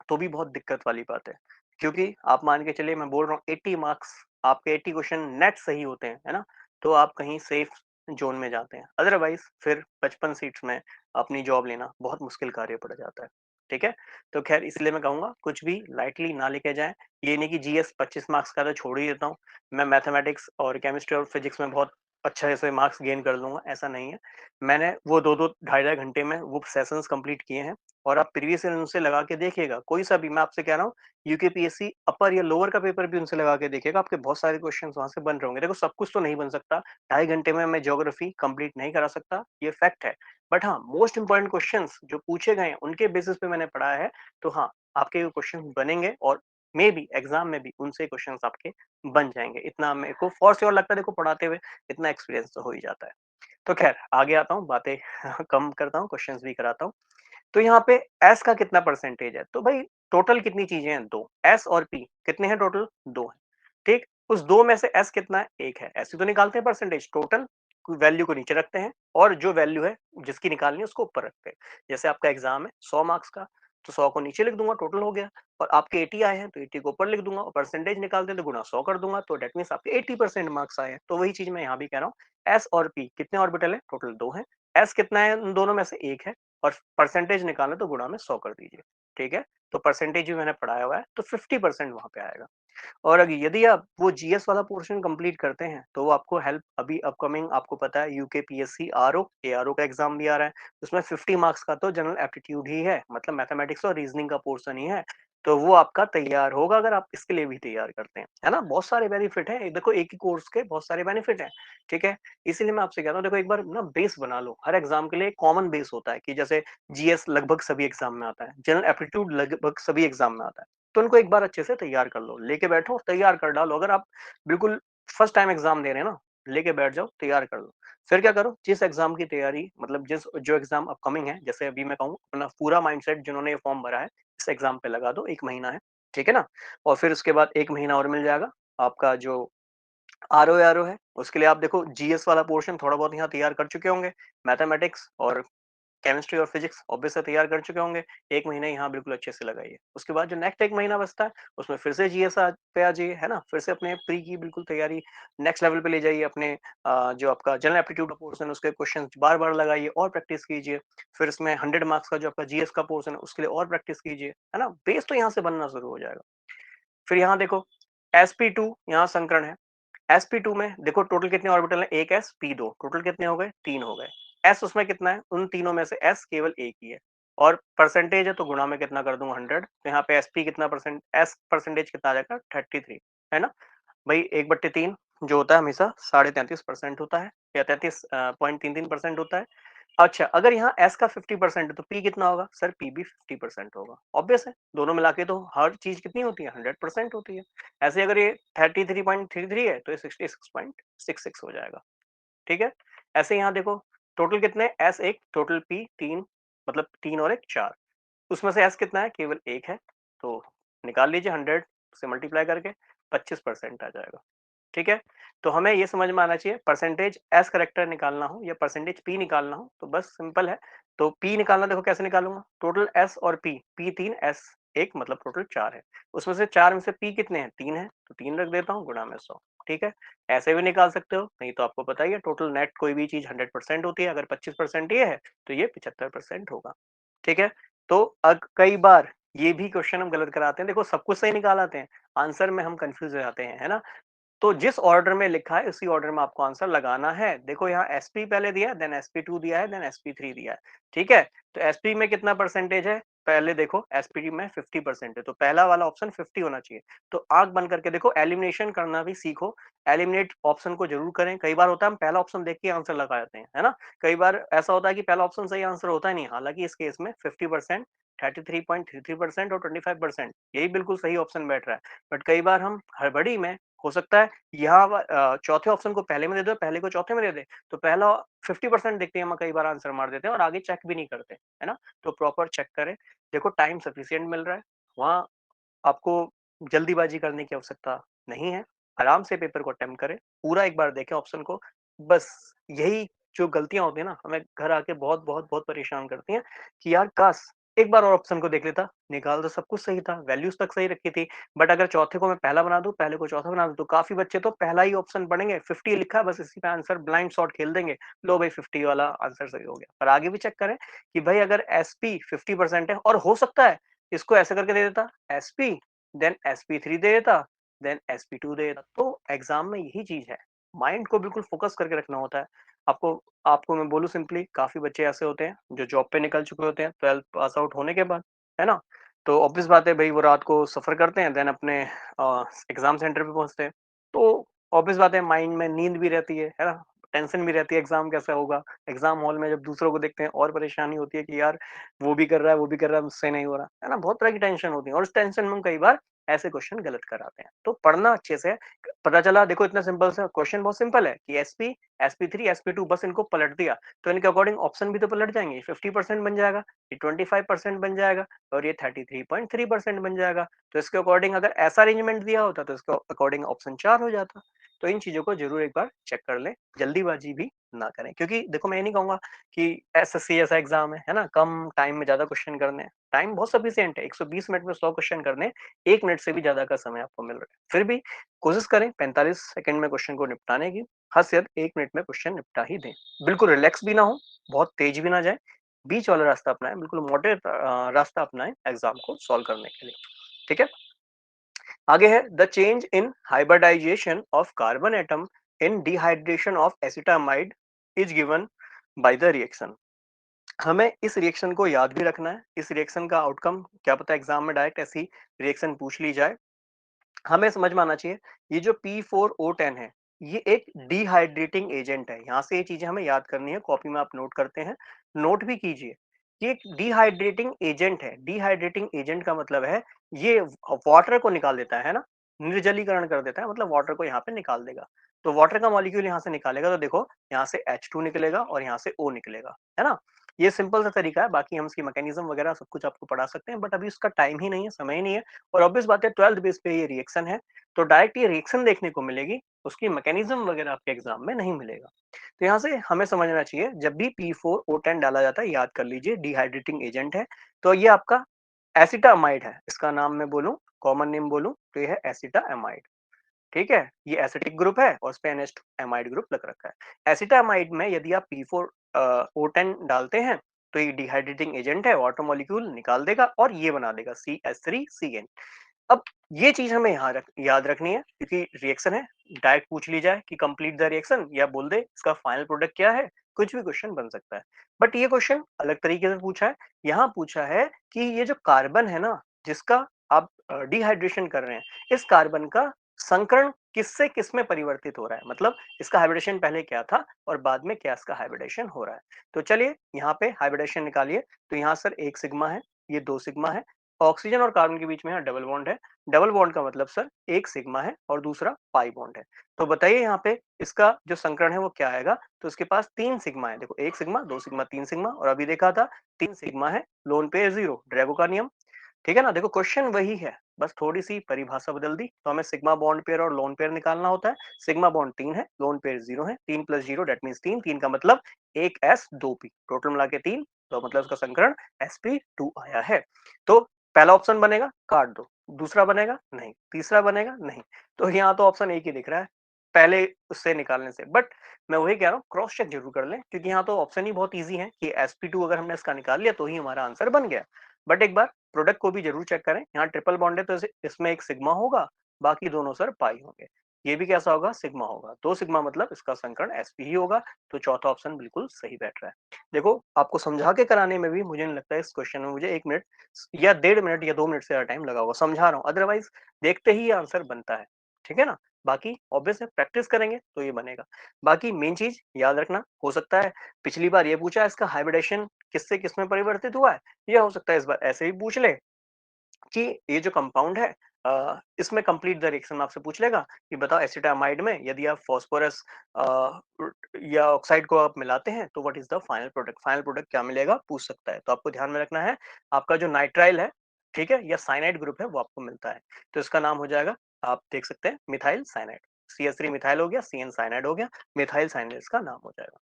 तो भी बहुत दिक्कत वाली बात है, क्योंकि आप मान के चलिए मैं बोल रहा हूँ 80 मार्क्स, आपके 80 क्वेश्चन नेट सही होते हैं, है ना, तो आप कहीं सेफ जोन में जाते हैं। अदरवाइज फिर 55 सीट्स में अपनी जॉब लेना बहुत मुश्किल कार्य पड़ जाता है। ठीक है, तो खैर इसलिए मैं कहूंगा कुछ भी लाइटली ना लेके जाएं। ये नहीं कि जीएस 25 मार्क्स का तो छोड़ ही देता हूँ, मैं मैथमेटिक्स और केमिस्ट्री और फिजिक्स में बहुत अच्छा से मार्क्स गेन कर लूंगा, ऐसा नहीं है। मैंने वो दो दो ढाई ढाई घंटे में वो सेशंस कंप्लीट किए हैं, और आप प्रीवियस ईयर उनसे लगा के देखिएगा, कोई सा भी, मैं आपसे कह रहा हूँ यूकेपीएससी अपर या लोअर का पेपर भी उनसे लगा के देखिएगा, आपके बहुत सारे क्वेश्चन वहां से बन रहे होंगे। देखो सब कुछ तो नहीं बन सकता, 2.5 घंटे में मैं ज्योग्राफी कंप्लीट नहीं करा सकता, ये फैक्ट है। बट हाँ, मोस्ट इंपॉर्टेंट क्वेश्चन जो पूछे गए हैं उनके बेसिस पे मैंने पढ़ा है, तो हाँ, आपके क्वेश्चन बनेंगे और मे बी एग्जाम में भी उनसे क्वेश्चन आपके बन जाएंगे। इतना मेरे को फॉर श्योर लगता है, देखो पढ़ाते हुए इतना एक्सपीरियंस तो हो ही जाता है। तो खैर आगे आता हूँ, बातें कम करता हूँ, क्वेश्चंस भी कराता हूँ। तो यहाँ पे एस का कितना परसेंटेज है, तो भाई टोटल कितनी चीजें हैं, दो, एस और पी कितने हैं, टोटल दो है। ठीक, उस दो में से एस कितना है, एक है, ऐसे तो निकालते हैं परसेंटेज, टोटल वैल्यू को नीचे रखते हैं और जो वैल्यू है जिसकी निकालनी है उसको ऊपर रखते हैं। जैसे आपका एग्जाम है 100 मार्क्स का, तो 100 को नीचे लिख दूंगा, टोटल हो गया। और आपके 80 आए हैं तो 80 को ऊपर लिख दूंगा, और परसेंटेज निकालते हैं तो गुना 100 कर दूंगा, तो डेट मींस आपके 80% मार्क्स आए हैं। तो वही चीज मैं यहाँ भी कह रहा हूँ, एस और पी कितने ऑर्बिटल है, टोटल दो है। एस कितना है, उन दोनों में से एक है, और परसेंटेज निकालना तो गुणा में 100 कर दीजिए। ठीक है, तो परसेंटेज भी मैंने पढ़ाया हुआ है, तो 50% वहां पे आएगा। और अगर यदि आप वो जीएस वाला पोर्शन कंप्लीट करते हैं तो वो आपको हेल्प, अभी अपकमिंग आपको पता है यूकेपीएससी आरओ एआरओ का एग्जाम भी आ रहा है, उसमें 50 मार्क्स का तो जनरल एप्टीट्यूड ही है, मतलब मैथमेटिक्स और रीजनिंग का पोर्शन ही है। तो वो आपका तैयार होगा अगर आप इसके लिए भी तैयार करते हैं, है ना। बहुत सारे बेनिफिट हैं, देखो एक ही कोर्स के बहुत सारे बेनिफिट हैं। ठीक है, इसीलिए मैं आपसे कहता हूँ, देखो एक बार ना बेस बना लो, हर एग्जाम के लिए कॉमन बेस होता है, कि जैसे जीएस लगभग सभी एग्जाम में आता है, जनरल एप्टीट्यूड लगभग सभी एग्जाम में आता है, तो उनको एक बार अच्छे से तैयार कर लो, लेके बैठो तैयार कर डालो। अगर आप बिल्कुल फर्स्ट टाइम एग्जाम दे रहे हैं ना, लेके बैठ जाओ तैयार कर लो। फिर क्या करो, जिस एग्जाम की तैयारी, मतलब जिस जो एग्जाम अपकमिंग है, जैसे अभी मैं कहूँ अपना पूरा माइंडसेट जिन्होंने ये फॉर्म भरा है इस एग्जाम पे लगा दो, 1 महीना है। ठीक है ना, और फिर उसके बाद 1 महीना और मिल जाएगा आपका जो आरओ है, उसके लिए आप देखो जीएस वाला पोर्शन थोड़ा बहुत यहाँ तैयार कर चुके होंगे, मैथमेटिक्स और केमिस्ट्री और फिजिक्स ऑब्वियस से तैयार कर चुके होंगे। 1 महीना यहाँ बिल्कुल अच्छे से लगाइए, उसके बाद जो नेक्स्ट 1 महीना बचता है उसमें फिर से जीएस पे आ जाइए, है ना, फिर से अपने प्री की बिल्कुल तैयारी नेक्स्ट लेवल पे ले जाइए। अपने जो आपका जनरल एप्टीट्यूड का पोर्शन है उसके क्वेश्चन बार बार लगाइए और प्रैक्टिस कीजिए। फिर इसमें 100 मार्क्स का जो आपका जीएस का पोर्शन है उसके लिए और प्रैक्टिस कीजिए, है ना, बेस तो यहाँ से बनना शुरू हो जाएगा। फिर यहाँ देखो sp2 यहाँ संकरण है, sp2 में देखो टोटल कितने ऑर्बिटल है, एक s p दो, टोटल कितने हो गए, 3 हो गए। s उसमें कितना है, उन तीनों में से s केवल एक ही है, और परसेंटेज है तो गुणा में कितना कर दूंगा, 100, तो यहाँ पे sp कितना परसेंट, s परसेंटेज कितना आ जाएगा, 33, है ना। भाई 1/3 जो होता है हमेशा 33.5% होता है, या 33.33% होता है। अच्छा, अगर यहाँ S का 50% है तो P कितना होगा, सर P भी 50% होगा, ऑब्वियस है, दोनों मिला के तो हर चीज कितनी होती है, 100% होती है। ऐसे अगर ये 33.33 है तो ये 66.66 हो जाएगा। ठीक है, ऐसे यहाँ देखो टोटल कितने, S एक, टोटल P तीन, मतलब 3 और 1 4, उसमें से S कितना है, केवल एक है, तो निकाल लीजिए 100 से मल्टीप्लाई करके 25% आ जाएगा। ठीक है, तो हमें ये समझ में आना चाहिए, परसेंटेज एस करेक्टर निकालना हो या परसेंटेज पी निकालना हो तो बस सिंपल है। तो पी निकालना, देखो कैसे निकालूंगा, टोटल एस और पी, पी तीन एस एक, मतलब टोटल 4 है, उसमें से 4 में से पी कितने हैं, 3 है, तो 3 रख देता हूँ गुणा में 100। ठीक है, ऐसे भी निकाल सकते हो, नहीं तो आपको पता ही है टोटल नेट कोई भी चीज 100% होती है, अगर 25% ये है तो ये 75% होगा। ठीक है, तो कई बार ये भी क्वेश्चन हम गलत कराते हैं। देखो सब कुछ सही निकाल आते हैं, आंसर में हम कन्फ्यूज़ हो जाते हैं, है ना? तो जिस ऑर्डर में लिखा है उसी ऑर्डर में आपको आंसर लगाना है। देखो यहाँ एसपी पहले दिया है, देन एसपी2 दिया है, देन एसपी3 दिया है। ठीक है? तो एसपी में कितना परसेंटेज है? पहले देखो एसपी में 50% है, तो पहला वाला ऑप्शन 50 होना चाहिए। तो आँख बंद करके देखो, एलिमिनेशन करना भी सीखो। एलिमिनेट ऑप्शन को ज़रूर करें। कई बार होता है हम पहला ऑप्शन देख के आंसर लगा देते हैं, है ना? कई बार ऐसा होता है कि पहला ऑप्शन सही आंसर होता ही नहीं। हालाँकि इस केस में 50%, 33.33% और 25% यही बिल्कुल सही ऑप्शन बैठ रहा है। बट कई बार हम हड़बड़ी में, हो सकता है यहाँ चौथे ऑप्शन को पहले में दे दो, पहले को चौथे में दे दे, तो पहला 50% देखते ही हम कई बार आंसर मार देते हैं और आगे चेक भी नहीं करते, है ना? तो प्रॉपर चेक करें। देखो टाइम सफिशिएंट मिल रहा है, वहाँ आपको जल्दीबाजी करने की आवश्यकता नहीं है। आराम से पेपर को अटेम्प्ट करें, पूरा एक बार देखें ऑप्शन को। बस यही जो गलतियाँ होती हैं ना, हमें घर आके बहुत परेशान करती हैं कि यार काश एक बार और ऑप्शन को देख लेता, निकाल तो सब कुछ सही था, वैल्यूज़ तक सही रखी थी, बट अगर चौथे को मैं पहला बना दूँ, पहले को चौथा बना दूँ, तो काफ़ी बच्चे तो पहला ही ऑप्शन पढ़ेंगे, 50 लिखा है बस इसी पे आंसर ब्लाइंड शॉट खेल देंगे। लो भई 50 वाला आंसर सही हो गया। पर आगे भी चेक करें कि भाई अगर एसपी 50% है और हो सकता है इसको ऐसे करके दे देता एसपी, देन एसपी3 दे देता, देन एसपी2 दे देता। तो एग्ज़ाम में यही चीज़ है, माइंड को बिल्कुल फ़ोकस करके रखना होता है। आपको आपको मैं बोलूँ सिंपली, काफ़ी बच्चे ऐसे होते हैं जो जॉब पे निकल चुके होते हैं 12th पास आउट होने के बाद, है ना? तो ऑब्वियस बात है भई वो रात को सफ़र करते हैं, देन अपने एग्ज़ाम सेंटर पे पहुँचते हैं। तो ऑब्वियस बात है माइंड में नींद भी रहती है ना? टेंशन भी रहती है एग्ज़ाम कैसा होगा? एग्ज़ाम हॉल में जब दूसरों को देखते हैं और परेशानी होती है कि यार वो भी कर रहा है, वो भी कर रहा है, मुझसे नहीं हो रहा, है ना? बहुत तरह की टेंशन होती है और उस टेंशन में हम कई बार ऐसे क्वेश्चन गलत कराते हैं। तो पढ़ना अच्छे से, पता चला देखो इतना सिंपल सा क्वेश्चन, बहुत सिंपल है कि एसपी, एसपी3, एसपी2 बस इनको पलट दिया, तो इनके अकॉर्डिंग ऑप्शन भी तो पलट जाएँगे। 50% बन जाएगा, ये 25% बन जाएगा और ये 33.3% बन जाएगा। तो इसके अकॉर्डिंग अगर ऐसा अरेंजमेंट दिया होता तो इसके अकॉर्डिंग ऑप्शन 4 हो जाता। तो इन चीज़ों को ज़रूर एक बार चेक कर लें, जल्दीबाजी भी ना करें। क्योंकि देखो मैं ये नहीं कहूँगा कि एसएससी जैसा एग्ज़ाम है ना? कम टाइम में ज़्यादा क्वेश्चन करने हैं। टाइम बहुत सफिशिएंट है, 120 मिनट में 100 क्वेश्चन करने हैं, 1 मिनट से भी ज़्यादा का समय आपको मिल रहा है। फिर भी कोशिश करें 45 सेकंड में क्वेश्चन को निपटाने की, हद से हद 1 मिनट में क्वेश्चन निपटा ही दें। बिल्कुल रिलैक्स भी ना हो, बहुत तेज़ भी ना जाएँ, बीच वाला रास्ता अपनाएँ, बिल्कुल मॉडरेट रास्ता अपनाएँ एग्ज़ाम को सॉल्व करने के लिए। ठीक है? आगे है the change in hybridisation of carbon atom in dehydration of acetamide is given by the reaction. हमें इस रिएक्शन को याद भी रखना है। इस रिएक्शन का आउटकम क्या पता एग्जाम में डायरेक्ट ऐसी रिएक्शन पूछ ली जाए। हमें समझ में आना चाहिए ये जो P4O10 है, ये एक डिहाइड्रेटिंग एजेंट है। यहाँ से ये चीजें हमें याद करनी है, कॉपी में आप नोट करते हैं, नोट भी कीजिए। ये एक डिहाइड्रेटिंग एजेंट है। डिहाइड्रेटिंग एजेंट का मतलब है ये वाटर को निकाल देता है ना, निर्जलीकरण कर देता है, मतलब वाटर को यहाँ पे निकाल देगा। तो वाटर का मॉलिक्यूल यहाँ से निकालेगा तो देखो यहाँ से H2 निकलेगा और यहाँ से O निकलेगा, है ना? ये सिंपल सा तरीका है, बाकी हम इसकी मैकेनिज्म वगैरह सब कुछ आपको पढ़ा सकते हैं, बट अभी उसका टाइम ही नहीं है, समय ही नहीं है। और ऑब्वियस बात है 12th बेस पे ये रिएक्शन है, तो डायरेक्ट ये रिएक्शन देखने को मिलेगी, उसकी मैकेनिज्म वगैरह आपके एग्जाम में नहीं मिलेगा। तो यहाँ से हमें समझना चाहिए जब भी P4O10 डाला जाता है, याद कर लीजिए डिहाइड्रेटिंग एजेंट है। तो ये आपका एसिटामाइड है, इसका नाम मैं बोलूँ, कॉमन नेम बोलूँ तो ये है एसिटामाइड। ठीक है? ये एसिटिक ग्रुप है और उसपे NH2 एमाइड ग्रुप लग रखा है। एसिटामाइड में यदि आप P4O10 डालते हैं, तो ये डिहाइड्रेटिंग एजेंट है, वाटर मॉलिक्यूल निकाल देगा और ये बना देगा CH3CN। अब ये चीज़ हमें यहाँ याद रखनी है, क्योंकि रिएक्शन है, डायरेक्ट पूछ ली जाए कि कंप्लीट द रिएक्शन या बोल दे इसका फाइनल प्रोडक्ट क्या है, कुछ भी क्वेश्चन बन सकता है। बट ये क्वेश्चन अलग तरीके से पूछा है। यहाँ पूछा है कि ये जो कार्बन है ना, जिसका आप डिहाइड्रेशन कर रहे हैं, इस कार्बन का संकरण किससे किस में परिवर्तित हो रहा है, मतलब इसका हाइब्रिडेशन पहले क्या था और बाद में क्या इसका हाइब्रिडेशन हो रहा है। तो चलिए यहाँ पे हाइब्रिडेशन निकालिए। तो यहाँ सर एक सिग्मा है, ये दो सिग्मा है, ऑक्सीजन और कार्बन के बीच में यहाँ डबल बॉन्ड है। डबल बॉन्ड का मतलब सर एक सिग्मा है और दूसरा पाई बॉन्ड है। तो बताइए यहाँ पे इसका जो संकरण है वो क्या आएगा। तो इसके पास तीन सिग्मा है, देखो एक सिग्मा, दो सिग्मा, तीन सिग्मा, और अभी देखा था तीन सिग्मा है, लोन पेयर जीरो, ड्रैगो का नियम। ठीक है ना? देखो क्वेश्चन वही है, बस थोड़ी सी परिभाषा बदल दी। तो हमें सिग्मा बॉन्ड पेयर और लोन पेयर निकालना होता है। सिग्मा बॉन्ड 3 है, लोन पेयर 0 है। 3 प्लस 0 दैट मीन्स 3, 3 का मतलब 1 S 2 P, टोटल मिला के 3, तो मतलब उसका संकरण sp2 आया है। तो पहला ऑप्शन बनेगा, काट दो। दूसरा बनेगा, नहीं। तीसरा बनेगा, नहीं। तो यहाँ तो ऑप्शन एक ही दिख रहा है पहले उससे निकालने से। बट मैं वही कह रहा हूँ, क्रॉस चेक जरूर कर लें, क्योंकि यहाँ तो ऑप्शन ही बहुत ईजी है कि sp2 अगर हमने इसका निकाल लिया तो ही हमारा आंसर बन गया। बट एक बार प्रोडक्ट को भी ज़रूर चेक करें। यहाँ ट्रिपल बॉन्ड है तो इसमें एक सिग्मा होगा, बाकी दोनों सर पाई होंगे। ये भी कैसा होगा? सिग्मा होगा। 2 सिग्मा मतलब इसका संकरण sp ही होगा, तो चौथा ऑप्शन बिल्कुल सही बैठ रहा है। देखो, आपको समझा के कराने में भी मुझे नहीं लगता है इस क्वेश्चन में मुझे 1 मिनट या 1.5 मिनट या 2 मिनट से ज़्यादा टाइम लगा होगा, समझा रहा हूँ, अदरवाइज़ देखते ही ये आंसर बनता है। ठीक है ना? बाकी ऑब्वियस है, प्रैक्टिस करेंगे तो ये बनेगा। बाकी मेन चीज़ याद रखना, हो सकता है पिछली बार ये पूछा इसका हाइब्रिडेशन किससे किसमें परिवर्तित हुआ है, या हो सकता है इस बार ऐसे ही पूछ ले कि ये जो कंपाउंड है इसमें कंप्लीट द रिएक्शन आपसे पूछ लेगा कि बताओ एसिटामाइड में यदि आप फास्फोरस या ऑक्साइड को आप मिलाते हैं तो what is the final product क्या मिलेगा पूछ सकता है। तो आपको ध्यान में रखना है, आपका जो नाइट्राइल है, ठीक है, या साइनाइड ग्रुप है वो आपको मिलता है, तो इसका नाम हो जाएगा, आप देख सकते हैं, मिथाइल साइनाइड। CH3 मिथाइल हो गया, CN साइनाइड हो गया, मिथाइल साइनाइड इसका नाम हो जाएगा।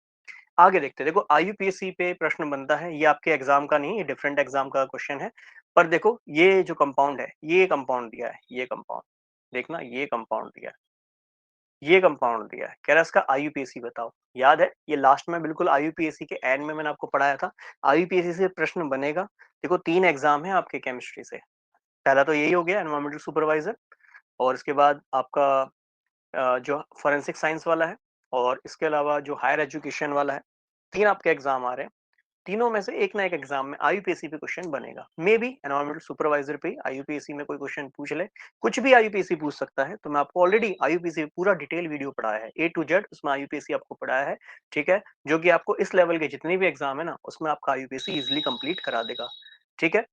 आगे देखते हैं, देखो IUPAC पे प्रश्न बनता है, ये आपके एग्जाम का नहीं, ये डिफरेंट एग्जाम का क्वेश्चन है। पर देखो ये जो कंपाउंड है, ये कंपाउंड दिया है, ये कंपाउंड देखना, ये कंपाउंड दिया है, ये कंपाउंड दिया है, कह रहा है इसका IUPAC बताओ। याद है ये लास्ट में बिल्कुल IUPAC के एंड में मैंने आपको पढ़ाया था। IUPAC से प्रश्न बनेगा। देखो 3 एग्जाम है आपके केमिस्ट्री से, पहला तो यही हो गया एनवायरमेंटल सुपरवाइजर, और इसके बाद आपका जो फोरेंसिक साइंस वाला है, और इसके अलावा जो हायर एजुकेशन वाला है। 3 आपके एग्जाम आ रहे हैं, तीनों में से एक ना एक एग्जाम में IUPAC पे क्वेश्चन बनेगा। मे बी एनवायरमेंटल सुपरवाइजर पे IUPAC में कोई क्वेश्चन पूछ ले, कुछ भी IUPAC पूछ सकता है। तो मैं आपको ऑलरेडी IUPAC पूरा डिटेल वीडियो पढ़ाया है, A to Z उसमें IUPAC आपको पढ़ाया है, ठीक है, जो कि आपको इस लेवल के जितने भी एग्जाम है ना उसमें आपका IUPAC इजिली कंप्लीट करा देगा। ठीक है,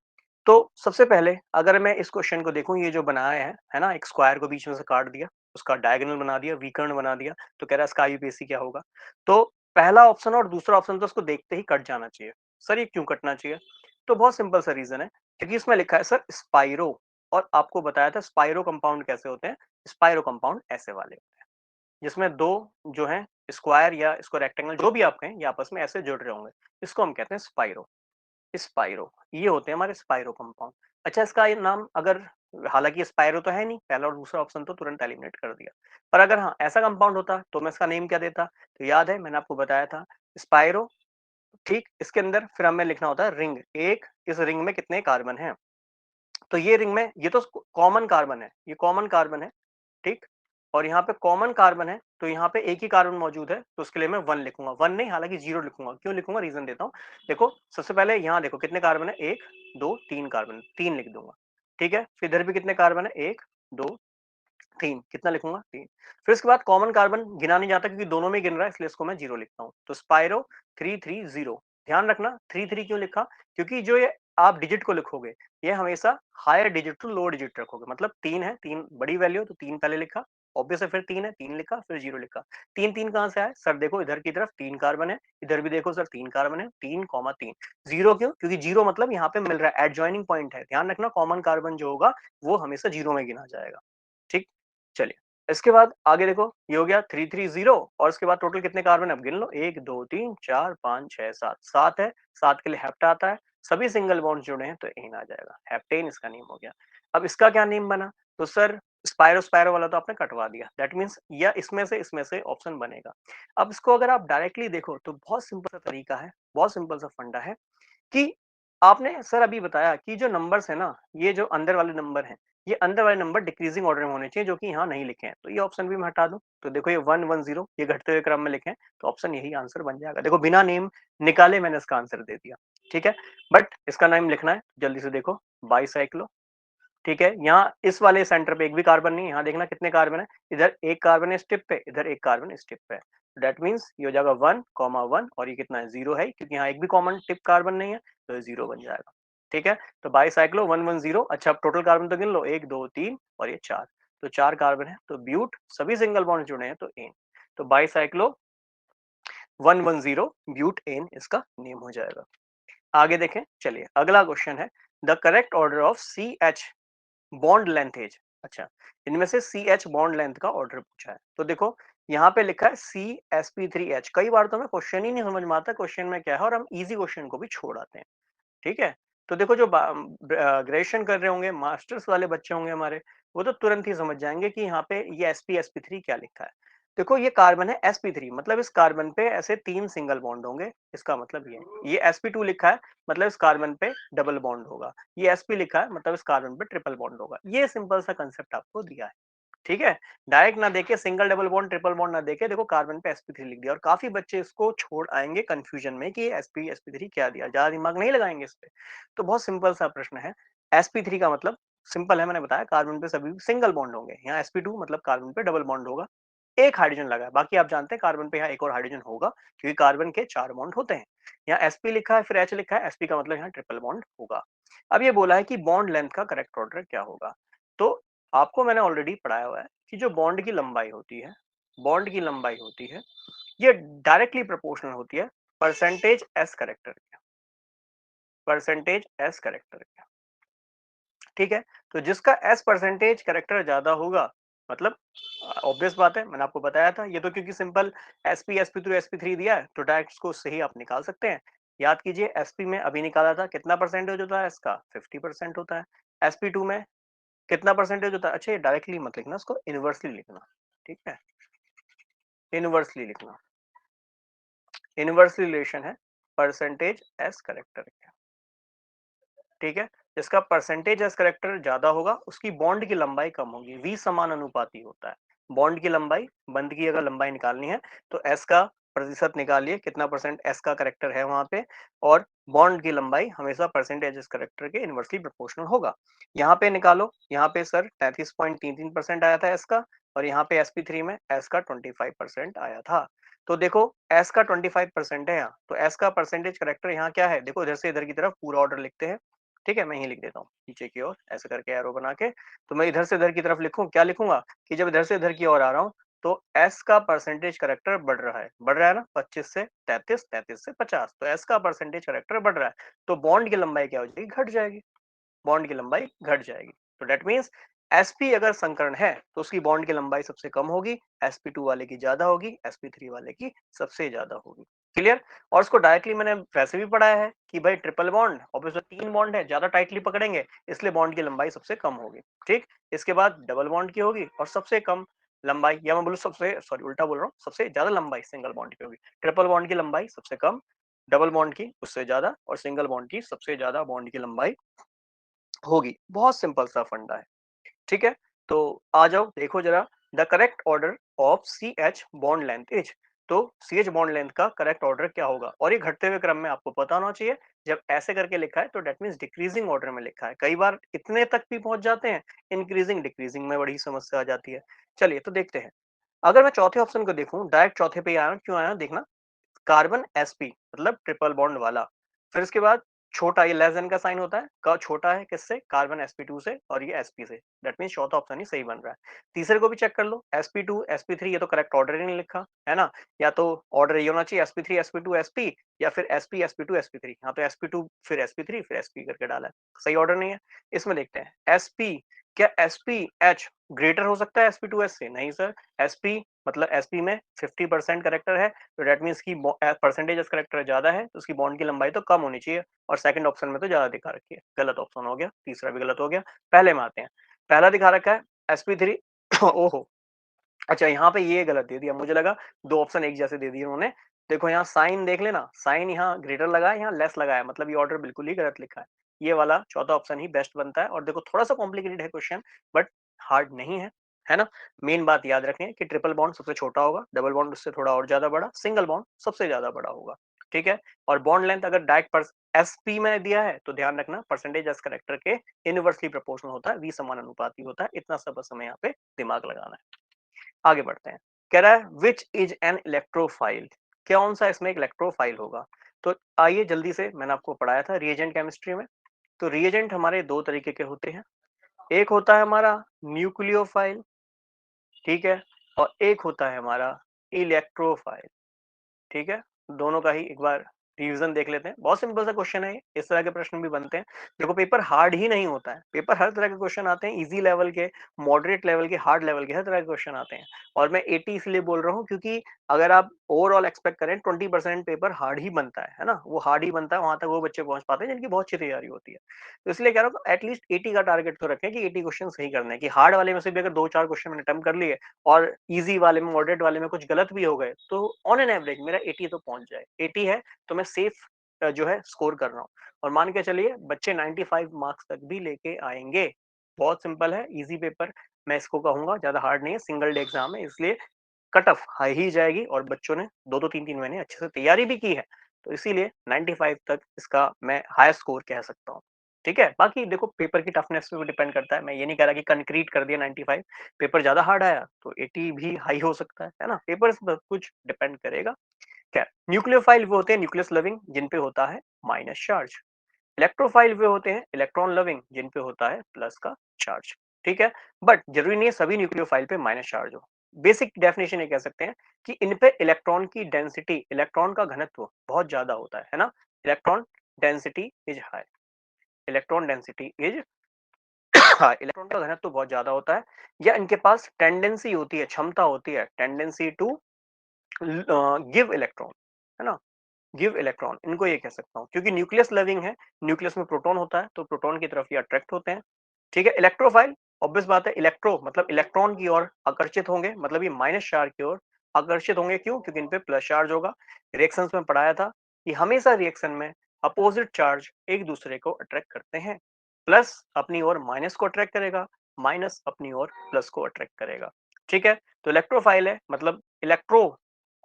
तो सबसे पहले अगर मैं इस क्वेश्चन को देखूं, ये जो बनाया है ना, एक स्क्वायर को बीच में से काट दिया, उसका डायगोनल बना दिया, विकर्ण बना दिया, तो कह रहा है इसका IUPAC क्या होगा। तो पहला ऑप्शन और दूसरा ऑप्शन तो उसको देखते ही कट जाना चाहिए। सर ये क्यों कटना चाहिए? तो बहुत सिंपल सा रीजन है, क्योंकि इसमें लिखा है सर स्पाइरो, और आपको बताया था स्पाइरो कंपाउंड कैसे होते हैं। स्पाइरो कंपाउंड ऐसे वाले होते हैं, जिसमें दो जो है स्क्वायर या इसको रेक्टेंगल जो भी आप कहें, ये आपस में ऐसे जुड़ रहे होंगे, इसको हम कहते हैं स्पाइरो। स्पाइरो, ये होते हैं हमारे स्पाइरो कंपाउंड। अच्छा, इसका ये नाम अगर, हालांकि स्पाइरो तो है नहीं, पहला और दूसरा ऑप्शन तो तुरंत एलिमिनेट कर दिया, पर अगर हाँ ऐसा कंपाउंड होता तो मैं इसका नेम क्या देता, तो याद है मैंने आपको बताया था स्पाइरो। ठीक, इसके अंदर फिर हमें लिखना होता है रिंग, एक, इस रिंग में कितने कार्बन हैं, तो ये रिंग में ये तो कॉमन कार्बन है, ये कॉमन कार्बन है, ठीक, और यहाँ पे कॉमन कार्बन है, तो यहाँ पे एक ही कार्बन मौजूद है, तो उसके लिए मैं 1 लिखूंगा, 1 नहीं हालांकि 0 लिखूंगा। क्यों लिखूंगा, रीजन देता हूँ। देखो सबसे पहले यहाँ देखो कितने कार्बन है, 1 2 3 कार्बन, 3 लिख दूंगा, ठीक है। फिर इधर भी कितने कार्बन है, 1 2 3, कितना लिखूंगा, 3। फिर उसके बाद कॉमन कार्बन गिना नहीं जाता क्योंकि दोनों में गिन रहा है, इसलिए इसको मैं 0 लिखता हूँ, तो स्पाइरो 330। ध्यान रखना 3 क्यों लिखा, क्योंकि जो ये आप डिजिट को लिखोगे, ये हमेशा higher digit to lower digit रखोगे, मतलब 3 है, 3 बड़ी वैल्यू, तो 3 पहले लिखा, ऑब्वियस है, फिर 3 है, 3 लिखा, फिर 0 लिखा। 3 कहां से आए सर, देखो इधर की तरफ 3 कार्बन है, इधर भी देखो सर 3 कार्बन है, 3,3। 0 क्यों, क्योंकि 0 मतलब यहाँ पे मिल रहा है, एडजॉइनिंग पॉइंट है। ध्यान रखना कॉमन कार्बन जो होगा वो हमेशा 0 में गिना जाएगा। ठीक, चलिए इसके बाद आगे देखो, ये हो गया 330, और इसके बाद टोटल कितने कार्बन, अब गिन लो, 1 2 3 4 5 6 7, 7 है, 7 के लिए हेप्टा आता है, सभी सिंगल बॉन्ड जुड़े हैं तो एन आ जाएगा, हेप्टेन इसका नेम हो गया। अब इसका क्या नेम बना, तो सर स्पाइरो स्पाइरो वाला तो आपने कटवा दिया, दैट मीन्स या इसमें से ऑप्शन बनेगा। अब इसको अगर आप डायरेक्टली देखो तो बहुत सिंपल सा तरीका है, बहुत सिंपल सा फंडा है, कि आपने सर अभी बताया कि जो नंबर्स है ना, ये जो अंदर वाले नंबर हैं, ये अंदर वाले नंबर डिक्रीजिंग ऑर्डर में होने चाहिए, जो कि यहाँ नहीं लिखे हैं, तो ये ऑप्शन भी मैं हटा दूं, तो देखो ये 110 ये घटते हुए क्रम में लिखे हैं, तो ऑप्शन यही आंसर बन जाएगा। देखो बिना नेम निकाले मैंने इसका आंसर दे दिया, ठीक है, बट इसका नाम लिखना है, जल्दी से देखो, बाईसाइक्लो, ठीक है, यहाँ इस वाले सेंटर पे एक भी कार्बन नहीं है, यहाँ देखना कितने कार्बन है, इधर एक कार्बन है इस टिप पे, इधर एक कार्बन इस टिप पे, दैट मीन्स ये हो जाएगा 1,1, और ये कितना है, 0 है, क्योंकि यहाँ एक भी कॉमन टिप कार्बन नहीं है, तो ये 0 बन जाएगा। ठीक है, तो बाईसाइक्लो 110। अच्छा, अब टोटल कार्बन तो गिन लो, 1 2 3 और ये 4, तो 4 कार्बन है, तो ब्यूट, सभी सिंगल बॉन्ड जुड़े हैं तो एन, तो बाईसाइक्लो 110 ब्यूट एन इसका नेम हो जाएगा। आगे देखें, चलिए अगला क्वेश्चन है, the correct order of C H bond length is. अच्छा, इनमें से सी एच बॉन्ड लेंथ का ऑर्डर पूछा है, तो देखो यहाँ पे लिखा है CsP3H। कई बार तो हमें क्वेश्चन ही नहीं समझ में आता क्वेश्चन में क्या है, और हम इजी क्वेश्चन को भी छोड़ आते हैं। ठीक है, तो देखो जो ग्रेजुएशन कर रहे होंगे, मास्टर्स वाले बच्चे होंगे हमारे, वो तो तुरंत ही समझ जाएंगे कि यहाँ पे ये sp sp3 क्या लिखा है। देखो ये कार्बन है sp3, मतलब इस कार्बन पे ऐसे 3 सिंगल बॉन्ड होंगे, इसका मतलब ये sp2 लिखा है मतलब इस कार्बन पे डबल बॉन्ड होगा, ये sp लिखा है मतलब इस कार्बन पे ट्रिपल बॉन्ड होगा। ये सिंपल सा कंसेप्ट आपको दिया है, ठीक है? डायरेक्ट ना देके, single double bond triple bond ना देके, देखो कार्बन पे sp3 लिख दिया और काफी बच्चे इसको छोड़ आएंगे कंफ्यूजन में कि sp3 क्या दिया, ज्यादा दिमाग नहीं लगाएंगे इस पे। तो बहुत सिंपल सा प्रश्न है, sp3 का मतलब सिंपल है, मैंने बताया कार्बन पे सभी सिंगल बॉन्ड होंगे, यहाँ sp2 मतलब कार्बन पे डबल बॉन्ड होगा, एक हाइड्रोजन लगा है, बाकी आप जानते हैं कार्बन पे यहाँ एक और हाइड्रोजन होगा क्योंकि कार्बन के 4 बॉन्ड होते हैं। यहाँ sp लिखा है फिर h लिखा है, sp का मतलब यहाँ ट्रिपल बॉन्ड होगा। अब ये बोला है कि बॉन्ड लेंथ का करेक्ट ऑर्डर क्या होगा। तो आपको मैंने ऑलरेडी पढ़ाया हुआ है कि जो बॉन्ड की लंबाई होती है, बॉन्ड की लंबाई होती है, ये डायरेक्टली प्रोपोर्शनल होती है परसेंटेज एस करेक्टर के, परसेंटेज एस करेक्टर के, ठीक है? तो जिसका एस परसेंटेज करेक्टर ज्यादा होगा, मतलब ऑब्वियस बात है, मैंने आपको बताया था, ये तो क्योंकि सिंपल sp sp2 sp3 दिया है तो डायरेक्ट इसको उससे ही आप निकाल सकते हैं। याद कीजिए sp में अभी निकाला था, कितना परसेंटेज होता है इसका, 50% होता है। sp2 में कितना परसेंटेज होता है, अच्छा ये डायरेक्टली मत लिखना, इसको इनवर्सली लिखना, ठीक है? इनवर्सली लिखना, इनवर्सली रिलेशन है परसेंटेज एस करेक्टर का, ठीक है? जिसका परसेंटेज एस करेक्टर ज्यादा होगा उसकी बॉन्ड की लंबाई कम होगी, वी समान अनुपाती होता है। बॉन्ड की लंबाई, बंध की अगर लंबाई निकालनी है तो एस का प्रतिशत निकालिए, कितना परसेंट एस का करेक्टर है वहां पे, और बॉन्ड की लंबाई हमेशा परसेंटेज एस करेक्टर के इनवर्सली प्रोपोर्शनल होगा। यहाँ पे निकालो, यहाँ पे सर 33.33% आया था एस का, और यहाँ पे sp3 में एस का 25% आया था। तो देखो एस का 25% है यहाँ, तो एस का परसेंटेज करेक्टर यहाँ क्या है, देखो इधर से इधर की तरफ पूरा ऑर्डर लिखते हैं, ठीक है? मैं यही लिख देता हूँ नीचे की ओर ऐसे करके एरो बना के। तो मैं इधर से इधर की तरफ लिखूं, क्या लिखूंगा कि जब इधर से इधर की ओर आ रहा हूँ तो एस का परसेंटेज करेक्टर बढ़ रहा है ना, 25 से 33, 33 से 50, तो एस का परसेंटेज करेक्टर बढ़ रहा है, तो बॉन्ड की लंबाई क्या हो जाएगी, घट जाएगी, बॉन्ड की लंबाई घट जाएगी। तो दैट मीन्स sp अगर संकरण है तो उसकी बॉन्ड की लंबाई सबसे कम होगी, sp2 वाले की ज्यादा होगी, sp3 वाले की सबसे ज्यादा होगी। क्लियर? और उसको डायरेक्टली मैंने वैसे भी पढ़ाया है कि भाई ट्रिपल बॉन्ड ऑब्वियसली 3 बॉन्ड है, ज्यादा टाइटली पकड़ेंगे इसलिए बॉन्ड की लंबाई सबसे कम होगी, ठीक? इसके बाद डबल बॉन्ड की होगी और सबसे कम लंबाई, या मैं बोलूँ सबसे, सॉरी उल्टा बोल रहा हूँ, सबसे ज्यादा लंबाई सिंगल बॉन्ड की होगी। ट्रिपल बॉन्ड की लंबाई सबसे कम, डबल बॉन्ड की उससे ज्यादा, और सिंगल बॉन्ड की सबसे ज्यादा बॉन्ड की लंबाई होगी। बहुत सिंपल सा फंडा है, ठीक है? तो आ जाओ देखो जरा, the correct order of C H bond length is, तो सी एच बॉन्ड लेंथ का करेक्ट ऑर्डर क्या होगा, और ये घटते हुए क्रम में आपको पता होना चाहिए। जब ऐसे करके लिखा है तो डेट मीन्स डिक्रीजिंग ऑर्डर में लिखा है, कई बार इतने तक भी पहुंच जाते हैं, इंक्रीजिंग डिक्रीजिंग में बड़ी समस्या आ जाती है। चलिए तो देखते हैं, अगर मैं चौथे ऑप्शन को देखूं, डायरेक्ट चौथे पे आया, क्यों आया देखना, कार्बन sp मतलब ट्रिपल बॉन्ड वाला, फिर इसके बाद छोटा, ये लेस देन का साइन होता है, का छोटा है किससे, कार्बन sp2 से, और ये sp से, दैट मींस चौथा ऑप्शन ही सही बन रहा है। तीसरे को भी चेक कर लो, sp2 sp3, ये तो करेक्ट ऑर्डर ही नहीं लिखा है ना, या तो ऑर्डर ये होना चाहिए sp3 sp2 sp, या फिर sp sp2 sp3, यहाँ तो sp2 फिर sp3 फिर sp करके डाला है, सही ऑर्डर नहीं है। इसमें देखते हैं sp, क्या sp ग्रेटर हो सकता है sp2s से, नहीं सर, sp मतलब sp में 50% करेक्टर है, तो दैट मीन्स की परसेंटेज करेक्टर ज्यादा है तो उसकी बॉन्ड की लंबाई तो कम होनी चाहिए, और सेकंड ऑप्शन में तो ज्यादा दिखा रखी है, गलत ऑप्शन हो गया, तीसरा भी गलत हो गया। पहले में आते हैं, पहला दिखा रखा है sp3 ओहो, अच्छा यहाँ पे ये गलत दे दिया, मुझे लगा दो ऑप्शन एक जैसे दे दिए उन्होंने। देखो यहाँ साइन देख लेना, साइन यहाँ ग्रेटर लगा है, यहाँ लेस लगा है, मतलब ये ऑर्डर बिल्कुल ही गलत लिखा है। ये वाला चौथा ऑप्शन ही बेस्ट बनता है, और देखो थोड़ा सा कॉम्प्लिकेटेड है क्वेश्चन, बट हार्ड नहीं है ना? मेन बात याद रखनी है कि ट्रिपल बॉन्ड सबसे छोटा होगा, डबल बॉन्ड उससे थोड़ा और ज्यादा बड़ा, सिंगल बॉन्ड सबसे ज्यादा बड़ा होगा, ठीक है? और बॉन्ड लेंथ अगर डायरेक्ट पर sp में दिया है तो ध्यान रखना परसेंटेज एस करेक्टर के इनवर्सली प्रोपोर्शनल होता है, वी समान अनुपाती होता है, इतना सा बस हमें यहाँ पे दिमाग लगाना है। आगे बढ़ते हैं, कह रहा है विच इज एन इलेक्ट्रोफाइल, कौन सा इसमें एक इलेक्ट्रोफाइल होगा। तो आइए जल्दी से, मैंने आपको पढ़ाया था रिएजेंट केमिस्ट्री में, तो रिएजेंट हमारे दो तरीके के होते हैं, एक होता है हमारा न्यूक्लियोफाइल, ठीक है, और एक होता है हमारा इलेक्ट्रोफाइल, ठीक है? दोनों का ही एक बार रिवीजन देख लेते हैं। बहुत सिंपल सा क्वेश्चन है ये, इस तरह के प्रश्न भी बनते हैं। देखो पेपर हार्ड ही नहीं होता है, पेपर हर तरह के क्वेश्चन आते हैं, इजी लेवल के, मॉडरेट लेवल के, हार्ड लेवल के, हर तरह के क्वेश्चन आते हैं। और मैं 80 इसलिए बोल रहा हूँ क्योंकि अगर आप ओवरऑल एक्सपेक्ट करें 20% पेपर हार्ड ही बनता है ना? वो हार्ड ही बनता है, वहां तक वो बच्चे पहुंच पाते हैं जिनकी बहुत अच्छी तैयारी होती है। तो इसलिए कह रहा हूँ एटलीस्ट 80 का टारगेट तो रखें कि 80 क्वेश्चन सही करने हैं, कि हार्ड वाले में से भी अगर 2-4 क्वेश्चन मैंने अटेम्प्ट कर लिए और इजी वाले में, मॉडरेट वाले में कुछ गलत भी हो गए, तो ऑन एन एवरेज मेरा 80 तो पहुंच जाए। 80 है तो मैं सेफ जो है स्कोर कर रहा हूँ। और मान के चलिए बच्चे 95 मार्क्स तक भी लेके आएंगे। बहुत सिंपल है, इजी पेपर मैं इसको कहूंगा, ज्यादा हार्ड नहीं है, सिंगल डे एग्जाम है, इसलिए कट ऑफ हाई ही जाएगी और बच्चों ने 2-2 3-3 महीने अच्छे से तैयारी भी की है, तो इसीलिए 95 तक इसका मैं हाई स्कोर कह सकता हूँ। ठीक है, बाकी देखो पेपर की टफनेस पे भी डिपेंड करता है, मैं ये नहीं कह रहा कि कंक्रीट कर दिया 95, पेपर ज्यादा हार्ड आया तो 80 भी हाई हो सकता है ना? पेपर से सब कुछ डिपेंड करेगा। क्या न्यूक्लियोफाइल वो होते हैं न्यूक्लियस लविंग जिन पे होता है माइनस चार्ज। इलेक्ट्रोफाइल वे होते हैं इलेक्ट्रॉन लविंग जिन पे होता है प्लस का चार्ज। ठीक है, बट जरूरी नहीं है सभी न्यूक्लियोफाइल पे माइनस चार्ज हो। बेसिक डेफिनेशन ये कह सकते हैं कि इन पे इलेक्ट्रॉन की डेंसिटी, इलेक्ट्रॉन का घनत्व बहुत ज्यादा होता है ना? Electron density is high, electron density is high, electron का घनत्व बहुत ज्यादा होता है, या इनके पास टेंडेंसी होती है, क्षमता होती है, टेंडेंसी टू गिव इलेक्ट्रॉन, है ना? गिव इलेक्ट्रॉन, इनको ये कह सकता हूँ क्योंकि न्यूक्लियस लविंग है, न्यूक्लियस में प्रोटॉन होता है तो प्रोटॉन की तरफ ये अट्रैक्ट होते हैं। ठीक है, इलेक्ट्रोफाइल, ऑब्वियस बात है, इलेक्ट्रो मतलब इलेक्ट्रॉन की ओर आकर्षित होंगे, मतलब ये माइनस चार्ज की ओर आकर्षित होंगे। क्यों? क्योंकि इन पे प्लस चार्ज होगा। रिएक्शंस में पढ़ाया था कि हमेशा रिएक्शन में अपोजिट चार्ज एक दूसरे को अट्रैक्ट करते हैं। प्लस अपनी ओर माइनस को अट्रैक्ट करेगा, माइनस अपनी ओर प्लस को अट्रैक्ट करेगा। ठीक है, तो इलेक्ट्रोफाइल है मतलब इलेक्ट्रो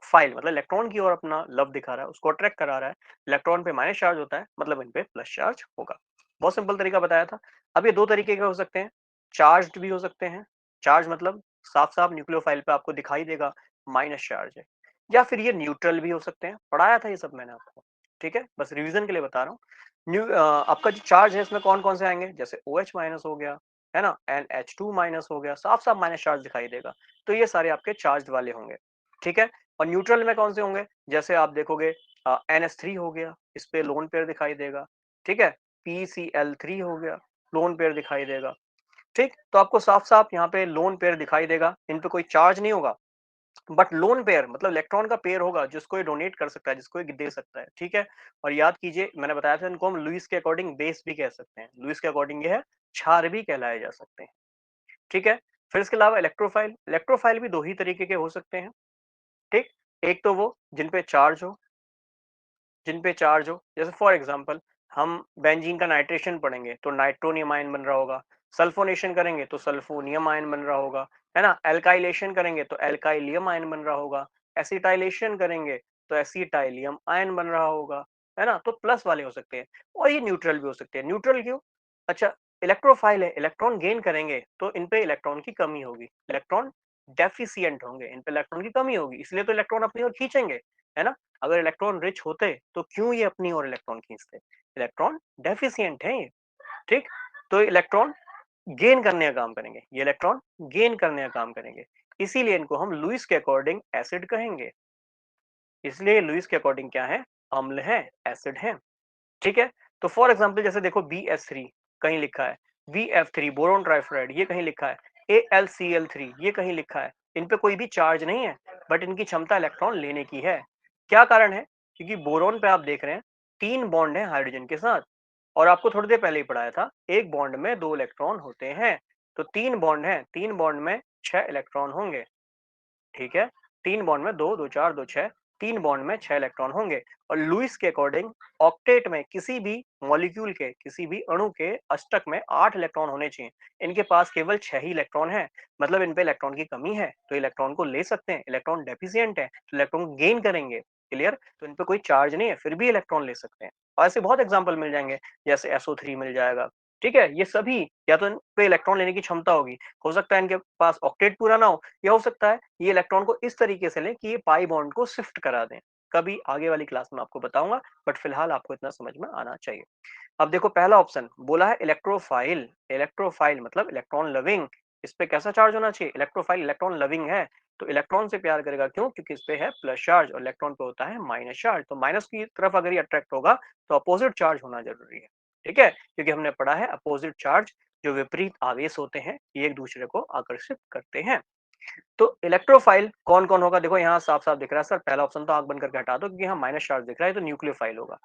फाइल मतलब इलेक्ट्रॉन की ओर अपना लव दिखा रहा है, उसको अट्रैक्ट करा रहा है। इलेक्ट्रॉन पे माइनस चार्ज होता है मतलब इन पे प्लस चार्ज होगा। बहुत सिंपल तरीका बताया था। अब ये दो तरीके के हो सकते हैं, चार्ज्ड भी हो सकते हैं। चार्ज मतलब साफ साफ न्यूक्लियोफाइल पे आपको दिखाई देगा माइनस चार्ज है, या फिर ये न्यूट्रल भी हो सकते हैं, पढ़ाया था ये सब मैंने आपको। ठीक है, बस रिवीजन के लिए बता रहा हूँ। आपका जो चार्ज है इसमें कौन कौन से आएंगे, जैसे ओ एच माइनस हो गया, है ना, एन एच टू माइनस हो गया, साफ साफ माइनस चार्ज दिखाई देगा, तो ये सारे आपके चार्ज वाले होंगे। ठीक है, और न्यूट्रल में कौन से होंगे, जैसे आप देखोगे NH3 हो गया, इस पे लोन पेयर दिखाई देगा। ठीक है, PCl3 हो गया, लोन पेयर दिखाई देगा। ठीक, तो आपको साफ साफ यहाँ पे लोन पेयर दिखाई देगा, इन पे कोई चार्ज नहीं होगा, बट लोन पेयर मतलब इलेक्ट्रॉन का पेयर होगा जिसको ये डोनेट कर सकता है, जिसको ये दे सकता है। ठीक है, और याद कीजिए मैंने बताया था इनको हम लुईस के अकॉर्डिंग बेस भी कह सकते हैं, लुईस के अकॉर्डिंग ये है क्षार भी कहलाए जा सकते हैं। ठीक है, फिर इसके अलावा इलेक्ट्रोफाइल, इलेक्ट्रोफाइल भी दो ही तरीके के हो सकते हैं। ठीक, एक तो वो जिन पे चार्ज हो, जिन पे चार्ज हो, जैसे फॉर एग्जांपल हम बेंजीन का नाइट्रेशन पढ़ेंगे तो नाइट्रोनियम आयन बन रहा होगा, सल्फोनेशन करेंगे तो सल्फोनियम आयन बन रहा होगा, है ना, एल्काइलेशन करेंगे तो एल्काइलियम आयन बन रहा होगा, एसिटाइलेशन करेंगे तो एसिटाइलियम आयन बन रहा होगा, है ना, तो प्लस वाले हो सकते हैं। और ये न्यूट्रल भी हो सकते हैं। न्यूट्रल क्यों? अच्छा, इलेक्ट्रोफाइल है, इलेक्ट्रॉन गेन करेंगे तो इन पे इलेक्ट्रॉन की कमी होगी, इलेक्ट्रॉन डेफिशिएंट होंगे, इन पे इलेक्ट्रॉन की कमी होगी, इसलिए तो इलेक्ट्रॉन अपनी ओर खींचेंगे, है ना। अगर इलेक्ट्रॉन रिच होते तो क्यों ये अपनी ओर इलेक्ट्रॉन खींचते? इलेक्ट्रॉन डेफिशिएंट है ये। ठीक, तो इलेक्ट्रॉन गेन करने का काम करेंगे, ये इलेक्ट्रॉन गेन करने का काम करेंगे, इसीलिए इनको हम लुईस के अकॉर्डिंग एसिड कहेंगे। इसलिए लुईस के अकॉर्डिंग क्या है, अम्ल है, एसिड है। ठीक है, तो फॉर एग्जाम्पल जैसे देखो BH3 कहीं लिखा है, BF3 बोरोन ट्राइफ्लोराइड ये कहीं लिखा है, AlCl3 ये कहीं लिखा है, इन पे कोई भी चार्ज नहीं है, बट इनकी क्षमता इलेक्ट्रॉन लेने की है। क्या कारण है? क्योंकि बोरोन पे आप देख रहे हैं 3 बॉन्ड है हाइड्रोजन के साथ, और आपको थोड़ी देर पहले ही पढ़ाया था एक बॉन्ड में 2 इलेक्ट्रॉन होते हैं, तो 3 बॉन्ड है, 3 बॉन्ड में 6 इलेक्ट्रॉन होंगे। ठीक है, 3 बॉन्ड में 2 2 4 2 6, 3 बॉन्ड में 6 इलेक्ट्रॉन होंगे। और लुईस के अकॉर्डिंग ऑक्टेट में किसी भी मॉलिक्यूल के, किसी भी अणु के अष्टक में 8 इलेक्ट्रॉन होने चाहिए, इनके पास केवल 6 ही इलेक्ट्रॉन है, मतलब इन पे इलेक्ट्रॉन की कमी है, तो इलेक्ट्रॉन को ले सकते हैं, इलेक्ट्रॉन डेफिशिएंट है तो इलेक्ट्रॉन गेन करेंगे। क्लियर, तो इन पे कोई चार्ज नहीं है फिर भी इलेक्ट्रॉन ले सकते हैं। और ऐसे बहुत एग्जाम्पल मिल जाएंगे, जैसे SO3 मिल जाएगा। ठीक है, ये सभी या तो इन पे इलेक्ट्रॉन लेने की क्षमता होगी, हो सकता है इनके पास ऑक्टेट पूरा ना हो, या हो सकता है ये इलेक्ट्रॉन को इस तरीके से लें कि ये पाई बॉन्ड को शिफ्ट करा दें। कभी आगे वाली क्लास में आपको बताऊंगा, बट फिलहाल आपको इतना समझ में आना चाहिए। अब देखो पहला ऑप्शन बोला है इलेक्ट्रोफाइल, इलेक्ट्रोफाइल मतलब इलेक्ट्रॉन लविंग, इस पे कैसा चार्ज होना चाहिए? इलेक्ट्रोफाइल इलेक्ट्रॉन लविंग है, तो इलेक्ट्रॉन से प्यार करेगा। क्यों? क्योंकि इस पे है प्लस चार्ज और इलेक्ट्रॉन पे होता है माइनस चार्ज। तो माइनस की तरफ अगर ये अट्रैक्ट होगा तो अपोजिट चार्ज होना जरूरी है। ठीक है, क्योंकि हमने पढ़ा है अपोजिट चार्ज जो विपरीत आवेश होते हैं ये एक दूसरे को आकर्षित करते हैं। तो इलेक्ट्रोफाइल कौन कौन होगा? देखो यहाँ साफ साफ दिख रहा है सर, पहला ऑप्शन तो आंख बंद करके हटा दो क्योंकि यहाँ माइनस चार्ज दिख रहा है, तो न्यूक्लियोफाइल होगा।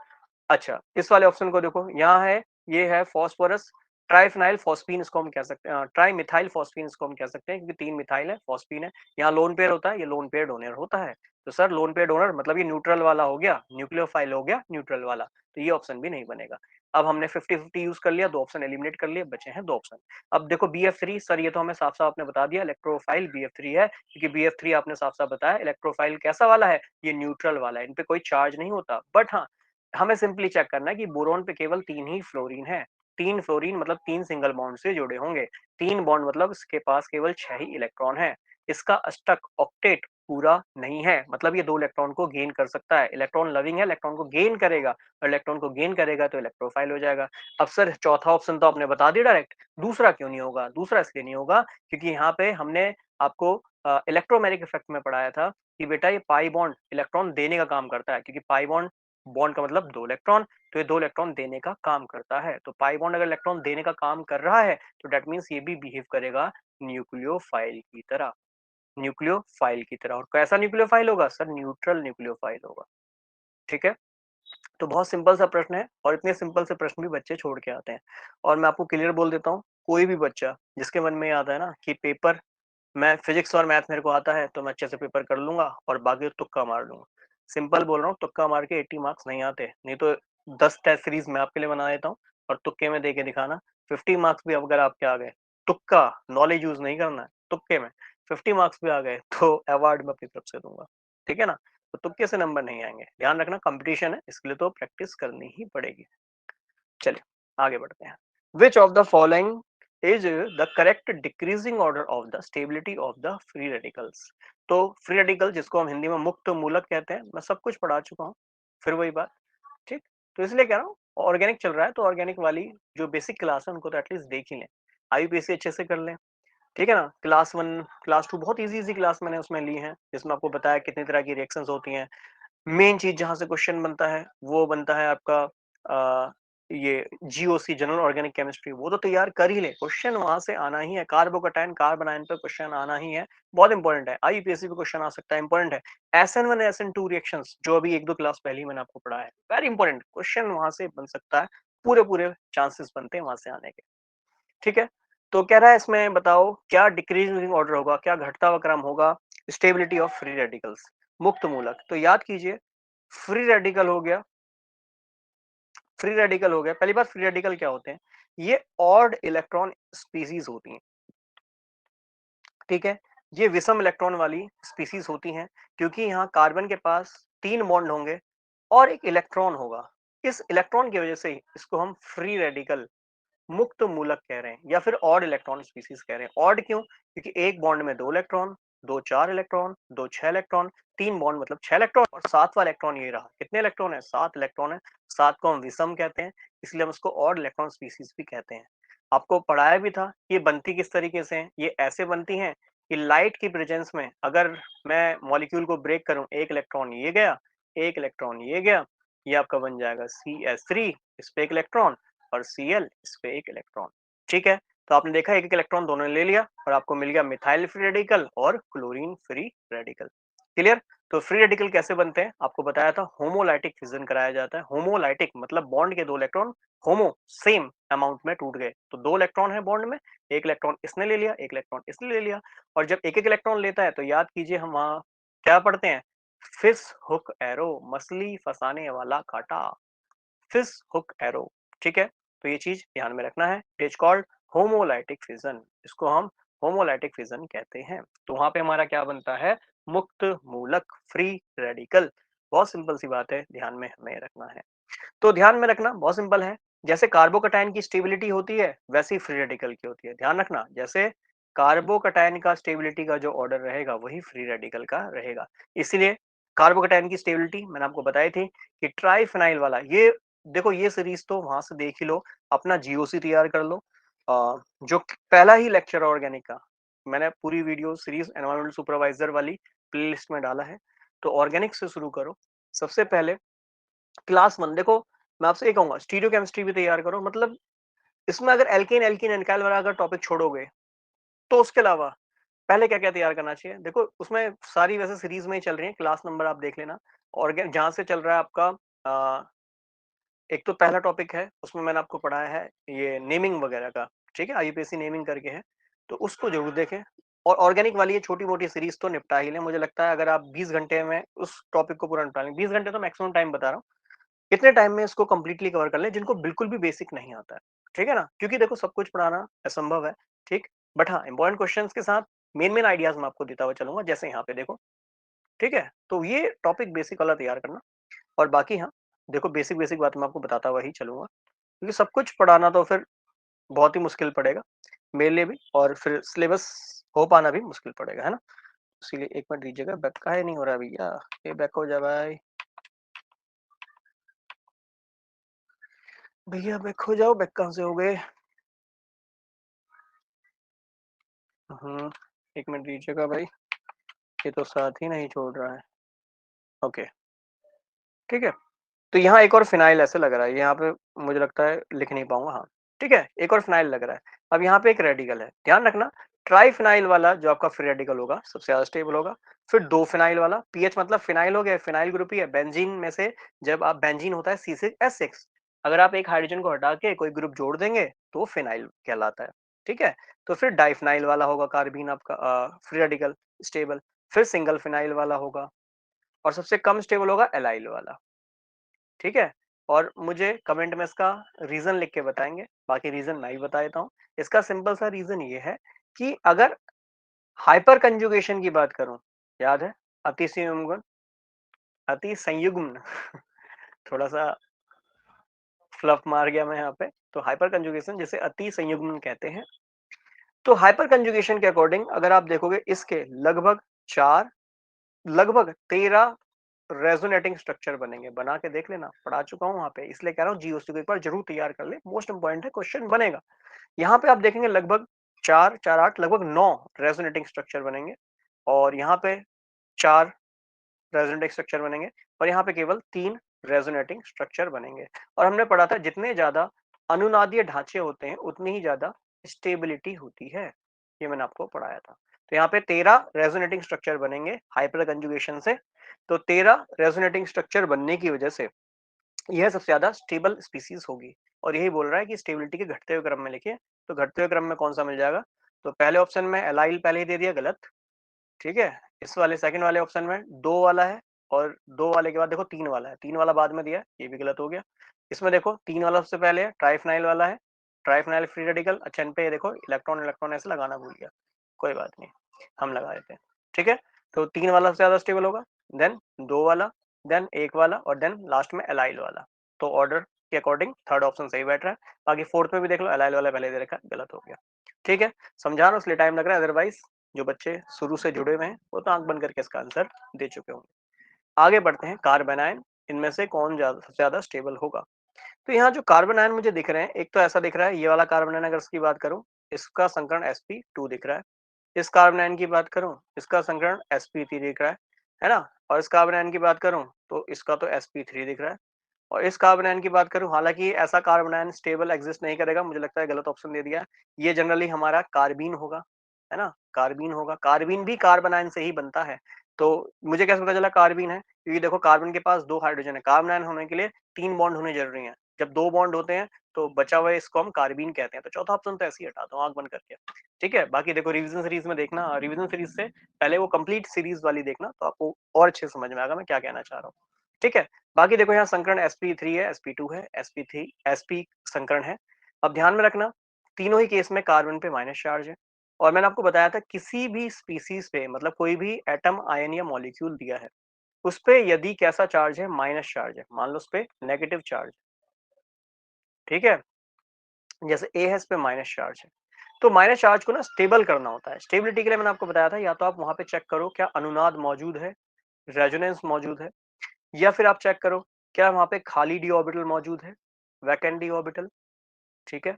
अच्छा, इस वाले ऑप्शन को देखो, यहाँ है, ये है फास्फोरस ट्राइफिनाइल फॉस्फीन, इसको हम कह सकते हैं ट्राई मिथाइल फॉस्फीन, इसको हम कह सकते हैं क्योंकि 3 मिथाइल है, फॉस्फीन है। यहाँ लोन पेयर होता है, ये लोन पेयर डोनर होता है। तो सर लोन पेयर डोनर मतलब ये न्यूट्रल वाला हो गया, न्यूक्लियोफाइल हो गया न्यूट्रल वाला, तो ये ऑप्शन भी नहीं बनेगा। अब हमने 50-50 यूज कर लिया, 2 ऑप्शन एलिमिनेट कर लिए, बचे हैं 2 ऑप्शन। अब देखो BF3, सर ये तो हमें साफ साफ आपने बता दिया इलेक्ट्रोफाइल BF3 है, क्योंकि BF3 आपने साफ साफ बताया इलेक्ट्रोफाइल कैसा वाला है, ये न्यूट्रल वाला है, इन पे कोई चार्ज नहीं होता। बट हाँ, हमें सिंपली चेक करना है कि बोरोन पे केवल 3 ही फ्लोरीन है। 3 फ्लोरीन मतलब 3 सिंगल बॉन्ड से जुड़े होंगे। 3 बॉन्ड मतलब इसके पास केवल 6 ही इलेक्ट्रॉन है। इसका अष्टक ऑक्टेट पूरा नहीं है, मतलब ये 2 इलेक्ट्रॉन को गेन कर सकता है। इलेक्ट्रॉन लविंग है, इलेक्ट्रॉन को गेन करेगा, और इलेक्ट्रॉन को गेन करेगा तो इलेक्ट्रोफाइल हो जाएगा। अब सर चौथा ऑप्शन तो आपने बता दिया डायरेक्ट, दूसरा क्यों नहीं होगा? दूसरा इसलिए नहीं होगा क्योंकि यहाँ पे हमने आपको इलेक्ट्रोमैग्नेटिक इफेक्ट में पढ़ाया था कि बेटा ये पाई बॉन्ड इलेक्ट्रॉन देने का काम करता है, क्योंकि पाई बॉन्ड बॉन्ड का मतलब 2 इलेक्ट्रॉन, तो ये 2 इलेक्ट्रॉन देने का काम करता है। तो पाई बॉन्ड अगर इलेक्ट्रॉन देने का काम कर रहा है तो दैट मीन्स ये भी बिहेव करेगा न्यूक्लियोफाइल की तरह, न्यूक्लियोफाइल की तरह। और कैसा न्यूक्लियोफाइल होगा? सर न्यूट्रल न्यूक्लियोफाइल होगा। ठीक है, तो बहुत सिंपल सा प्रश्न है, और इतने सिंपल से प्रश्न भी बच्चे छोड़ के आते हैं। और मैं आपको क्लियर बोल देता हूँ, कोई भी बच्चा जिसके मन में आता है ना कि पेपर, मैं फिजिक्स और मैथ मेरे को आता है तो मैं अच्छे से पेपर कर लूंगा और बाकी तो तुक्का मार लूंगा। सिंपल बोल रहा हूँ, तुक्का मार के 80 मार्क्स नहीं आते, नहीं तो 10 टेस्ट सीरीज मैं आपके लिए बना देता हूँ और तुक्के में दे के दिखाना, 50 मार्क्स भी अगर आपके आ गए, तुक्का, नॉलेज यूज नहीं करना है, तुक्के में 50 मार्क्स भी आ गए तो अवार्ड मैं अपनी तरफ से दूंगा। ठीक है ना? तो तुक्के से नंबर नहीं आएंगे, ध्यान रखना, कंपटीशन है, इसके लिए तो प्रैक्टिस करनी ही पड़ेगी। चलिए आगे बढ़ते हैं। Which of the following is the correct decreasing order of the stability of the free radicals? तो फ्री रेडिकल जिसको हम हिंदी में मुक्त मूलक कहते हैं, मैं सब कुछ पढ़ा चुका हूँ, फिर वही बात। ठीक, तो इसलिए कह रहा हूँ, ऑर्गेनिक चल रहा है तो ऑर्गेनिक वाली जो बेसिक क्लास है उनको तो एटलीस्ट देख ही लें, IUPAC अच्छे से कर लें। ठीक है ना? क्लास 1 क्लास 2 बहुत इजी इजी क्लास मैंने उसमें ली है, जिसमें आपको बताया कितनी तरह की रिएक्शंस होती हैं। मेन चीज जहां से क्वेश्चन बनता है वो बनता है आपका ये GOC जनरल ऑर्गेनिक केमिस्ट्री, वो तो तैयार कर ही ले, क्वेश्चन वहां से आना ही है। कार्बोकैटायन कार्बन आयन पे क्वेश्चन आना ही है, बहुत इंपॉर्टेंट है, IUPAC पे क्वेश्चन आ सकता है, इंपॉर्टेंट है। SN1 SN2 रिएक्शंस जो अभी 1-2 क्लास पहले ही मैंने आपको पढ़ा है, वेरी इंपॉर्टेंट क्वेश्चन वहां से बन सकता है, पूरे पूरे चांसेस बनते हैं वहां से आने के। ठीक है, तो कह रहा है इसमें बताओ क्या डिक्रीजिंग ऑर्डर होगा, क्या घटता हुआ क्रम होगा स्टेबिलिटी ऑफ फ्री रेडिकल्स, मुक्त मूलक? तो याद कीजिए, फ्री रेडिकल हो गया, फ्री रेडिकल हो गया, पहली बात फ्री रेडिकल क्या होते हैं? ये ऑड इलेक्ट्रॉन स्पीसीज होती हैं। ठीक है, ये विषम इलेक्ट्रॉन वाली स्पीसीज होती हैं, क्योंकि यहाँ कार्बन के पास 3 बॉन्ड होंगे और एक इलेक्ट्रॉन होगा। इस इलेक्ट्रॉन की वजह से ही इसको हम फ्री रेडिकल, मुक्त मूलक कह रहे हैं, या फिर ऑड इलेक्ट्रॉन स्पीसीज कह रहे हैं। ऑड क्यों? क्योंकि एक बॉन्ड में 2 इलेक्ट्रॉन, 2 4 इलेक्ट्रॉन, 2 6 इलेक्ट्रॉन, 3 बॉन्ड मतलब 6 इलेक्ट्रॉन, और 7वां इलेक्ट्रॉन ये रहा। कितने इलेक्ट्रॉन है? 7 इलेक्ट्रॉन है। 7 को हम विषम कहते हैं, इसलिए हम इसको ऑड इलेक्ट्रॉन स्पीसीज भी कहते हैं। आपको पढ़ाया भी था ये बनती किस तरीके से है। ये ऐसे बनती हैं कि लाइट की प्रेजेंस में अगर मैं मॉलिक्यूल को ब्रेक करूं, एक इलेक्ट्रॉन ये गया, एक इलेक्ट्रॉन ये गया, ये आपका बन जाएगा CH3, इस पे एक इलेक्ट्रॉन, और Cl, इस पे एक इलेक्ट्रॉन। ठीक है, तो आपने देखा एक एक इलेक्ट्रॉन दोनों ने ले लिया और आपको मिल गया मिथाइल फ्री रेडिकल और क्लोरीन फ्री रेडिकल। क्लियर? तो फ्री रेडिकल कैसे बनते हैं आपको बताया था, होमोलाइटिक फिजन कराया जाता है। होमोलाइटिक मतलब बॉन्ड के 2 इलेक्ट्रॉन होमो सेम अमाउंट में टूट गए, तो 2 इलेक्ट्रॉन है बॉन्ड में, एक इलेक्ट्रॉन इसने ले लिया, एक इलेक्ट्रॉन इसने ले लिया, और जब एक एक इलेक्ट्रॉन लेता है तो याद कीजिए हम वहां क्या पढ़ते हैं, फिश हुक एरो, मछली फंसाने वाला कांटा, फिश हुक एरो। ठीक है, तो ये चीज ध्यान में रखना है, it is called homolytic fission, इसको हम होमोलाइटिक फिजन कहते हैं। तो वहां पे हमारा क्या बनता है, मुक्त मूलक फ्री रेडिकल। बहुत सिंपल सी बात है, ध्यान में हमें रखना है। तो ध्यान में रखना बहुत सिंपल है, जैसे कार्बोकैटायन की स्टेबिलिटी होती है वैसे ही फ्री रेडिकल की होती है। ध्यान रखना, जैसे कार्बोकैटायन का स्टेबिलिटी का जो ऑर्डर रहेगा वही फ्री रेडिकल का रहेगा। इसीलिए कार्बोकैटायन की स्टेबिलिटी मैंने आपको बताई थी कि ट्राइफिनाइल वाला, ये देखो ये सीरीज तो वहां से देख ही लो, अपना GOC तैयार कर लो। जो पहला ही लेक्चर ऑर्गेनिक का मैंने पूरी वीडियो सीरीज़ एनवायरनमेंटल सुपरवाइज़र वाली प्लेलिस्ट में डाला है। तो ऑर्गेनिक से शुरू करो। सबसे पहले क्लास 1 देखो, मैं आपसे ये कहूँगा स्टीरियोकेमिस्ट्री भी तैयार करो, मतलब इसमें अगर एल्केन, एल्कीन, एल्काइल वाला अगर टॉपिक छोड़ोगे, तो उसके अलावा पहले क्या-क्या तैयार करना चाहिए? देखो उसमें सारी वैसे सीरीज़ में ही चल रही है, क्लास नंबर आप देख लेना। जहाँ से चल रहा है आपका अ, एक तो पहला टॉपिक है, उसमें मैंने आपको पढ़ाया है ये नेमिंग वगैरह का, ठीक है? आईयूपीएसी नेमिंग करके है, तो उसको ज़रूर देखें। और ऑर्गेनिक वाली ये छोटी-मोटी सीरीज़ तो निपटा ही लें। मुझे लगता है अगर आप 20 घंटे में उस टॉपिक को पूरा निपटा लें, 20 घंटे तो मैक्सिमम टाइम बता रहा हूँ। इतने टाइम में इसको कंप्लीटली कवर कर लें जिनको बिल्कुल भी बेसिक नहीं आता है, ठीक है ना? क्योंकि देखो सब कुछ पढ़ाना असंभव है, ठीक? बट हाँ, इम्पोर्टेंट क्वेश्चन्स के साथ मेन आइडियाज़ मैं आपको देता हुआ चलूँगा, जैसे यहाँ पे देखो, ठीक है? तो ये टॉपिक बेसिक वाला तैयार करना। और बाकी हाँ, देखो बेसिक-बेसिक बात मैं आपको बताता हुआ ही चलूँगा, क्योंकि सब कुछ पढ़ाना तो फिर बहुत ही मुश्किल पड़ेगा, मेरे लिए भी, और फिर सिलेबस हो पाना भी मुश्किल पड़ेगा, है ना? इसीलिए 1 मिनट दीजिएगा, बैक काहे नहीं हो रहा है भैया? ये बैक हो जा भाई। भैया बैक हो जाओ, बैक कहाँ से हो गए? हुँ, 1 मिनट दीजिएगा भाई, ये तो साथ ही नहीं छोड़ रहा है। ओके, ठीक है? तो यहाँ एक और फ़िनाइल ऐसे लग रहा है, यहाँ पे मुझे लगता है लिख नहीं पाऊँगा, हाँ, ठीक है? एक और फ़िनाइल लग रहा है। अब यहाँ पे एक रेडिकल है, ध्यान रखना, ट्राइफ़िनाइल वाला जो आपका फ्री रेडिकल होगा, सबसे ज़्यादा स्टेबल होगा। फिर 2 फ़िनाइल वाला, पीएच मतलब फ़िनाइल हो गया, फ़िनाइल ग्रुप ही है। बेंजीन में से जब आप बेंजीन होता है C6H6, अगर आप एक हाइड्रोजन को हटा के कोई ग्रुप जोड़ देंगे, तो वो फ़िनाइल कहलाता है, ठीक है? तो फिर डाइफ़िनाइल वाला होगा कार्बीन आपका फ्री रेडिकल स्टेबल, फिर सिंगल फ़िनाइल वाला होगा, और सबसे कम स्टेबल होगा एलाइल वाला। ठीक है? और मुझे कमेंट में इसका रीज़न लिख के बताएँगे, बाकी रीज़न मैं ही बता देता हूँ। इसका सिंपल सा रीज़न ये है कि अगर हाइपर कंजुगेशन की बात करूँ, याद है? अतिसंयुग्मन, अतिसंयुग्मन थोड़ा-सा फ्लफ मार गया मैं यहाँ पे। तो हाइपर कंजुगेशन जिसे अतिसंयुग्मन कहते हैं। तो हाइपर कंजुगेशन के अकॉर्डिंग अगर आप देखोगे इसके लगभग 4, लगभग 13 रेजोनेटिंग स्ट्रक्चर बनेंगे। बना के देख लेना, पढ़ा चुका हूँ वहाँ पे, इसलिए कह रहा हूँ जीओसी को एक बार जरूर तैयार कर ले, मोस्ट इंपॉर्टेंट है, क्वेश्चन बनेगा। यहाँ पे आप देखेंगे लगभग 4, 4, 8, लगभग 9 रेजोनेटिंग स्ट्रक्चर बनेंगे, और यहाँ पे 4 रेजोनेटिंग स्ट्रक्चर बनेंगे, और यहाँ पे केवल 3 रेजोनेटिंग स्ट्रक्चर बनेंगे। और हमने पढ़ा था जितने ज्यादा अनुनादीय ढांचे होते हैं उतनी ही ज्यादा स्टेबिलिटी होती है, ये मैंने आपको पढ़ाया था। तो यहाँ पे 13 रेजोनेटिंग स्ट्रक्चर बनेंगे हाइपर कंजुगेशन से। तो 13 रेजोनेटिंग स्ट्रक्चर बनने की वजह से यह सबसे ज्यादा स्टेबल स्पीसीज होगी। और यही बोल रहा है कि स्टेबिलिटी के घटते हुए क्रम में लिखिए। तो घटते हुए क्रम में कौन सा मिल जाएगा? तो पहले ऑप्शन में एलाइल पहले ही दे दिया, गलत, ठीक है? इस वाले सेकंड वाले ऑप्शन में 2 वाला है, और 2 वाले के बाद देखो 3 वाला है, 3 वाला बाद में दिया है, ये भी गलत हो गया। इसमें देखो 3 वाला सबसे पहले है, ट्राइफिनाइल वाला है, ट्राइफिनाइल फ्री रेडिकल, अच्छा इन पे ये देखो इलेक्ट्रॉन इलेक्ट्रॉन ऐसे लगाना भूल गया, कोई बात नहीं, हम लगा देते हैं, ठीक है? तो 3 वाला सबसे ज़्यादा स्टेबल होगा, देन 2 वाला, देन 1 वाला, और देन लास्ट में एलाइल वाला। तो ऑर्डर के अकॉर्डिंग थर्ड ऑप्शन सही बैठ रहा है। बाकी फोर्थ में भी देख लो, एलाइल वाला पहले दे रखा है, गलत हो गया, ठीक है? समझा रहा हूँ इसलिए टाइम लग रहा है, अदरवाइज जो बच्चे शुरू से जुड़े हुए हैं वो तो आंख बंद करके इसका आंसर दे चुके होंगे। आगे बढ़ते हैं, कार्बन आयन, इनमें से कौन सबसे ज्यादा स्टेबल होगा? तो यहाँ जो कार्बन आयन मुझे दिख रहे हैं, एक तो ऐसा दिख रहा है, ये वाला कार्बन आयन अगर इसकी बात करूं, इसका संकरण sp2 दिख रहा है। इस कार्बन आयन की बात करूं, इसका संकरण sp3 दिख रहा है ना? और इस कार्बन आयन की बात करूं तो इसका तो sp3 दिख रहा है। और इस कार्बन आयन की बात करूं, हालांकि ऐसा कार्बन आयन स्टेबल एग्जिस्ट नहीं करेगा, मुझे लगता है गलत ऑप्शन दे दिया। ये जनरली हमारा कार्बीन होगा, है ना? कार्बीन होगा, कार्बीन भी कार्बन आयन से ही बनता है। तो मुझे कैसे पता चला कार्बीन है? क्योंकि देखो कार्बन के पास 2 हाइड्रोजन है, कार्बन आयन होने के लिए 3 बॉन्ड होने जरूरी है। जब 2 बॉन्ड होते हैं तो बचा हुआ इसको हम कार्बीन कहते हैं। तो चौथा ऑप्शन तो ऐसे ही हटा दो आंख बंद करके, ठीक है? बाकी देखो रिवीजन सीरीज में देखना, रिवीजन सीरीज से पहले वो कंप्लीट सीरीज वाली देखना, तो आपको और अच्छे से समझ में आएगा मैं क्या कहना चाह रहा हूँ, ठीक है? बाकी देखो यहाँ संकरण sp3 है, sp2 है, sp3 sp संकरण है। अब ध्यान में रखना, तीनों ही केस में कार्बन पे माइनस चार्ज है। और मैंने आपको बताया था किसी भी स्पीसीज पे, मतलब कोई भी एटम, आयन या मॉलिक्यूल दिया है, उस पे यदि कैसा चार्ज है, माइनस चार्ज है, मान लो उस पे नेगेटिव चार्ज, ठीक है? जैसे ए है, इस पे माइनस चार्ज है। तो माइनस चार्ज को ना स्टेबल करना होता है। स्टेबिलिटी के लिए मैंने आपको बताया था, या तो आप वहां पे चेक करो क्या अनुनाद मौजूद है, रेजोनेंस मौजूद है, या फिर आप चेक करो क्या वहां पे खाली डी ऑर्बिटल मौजूद है, वैकेंट डी ऑर्बिटल, ठीक है?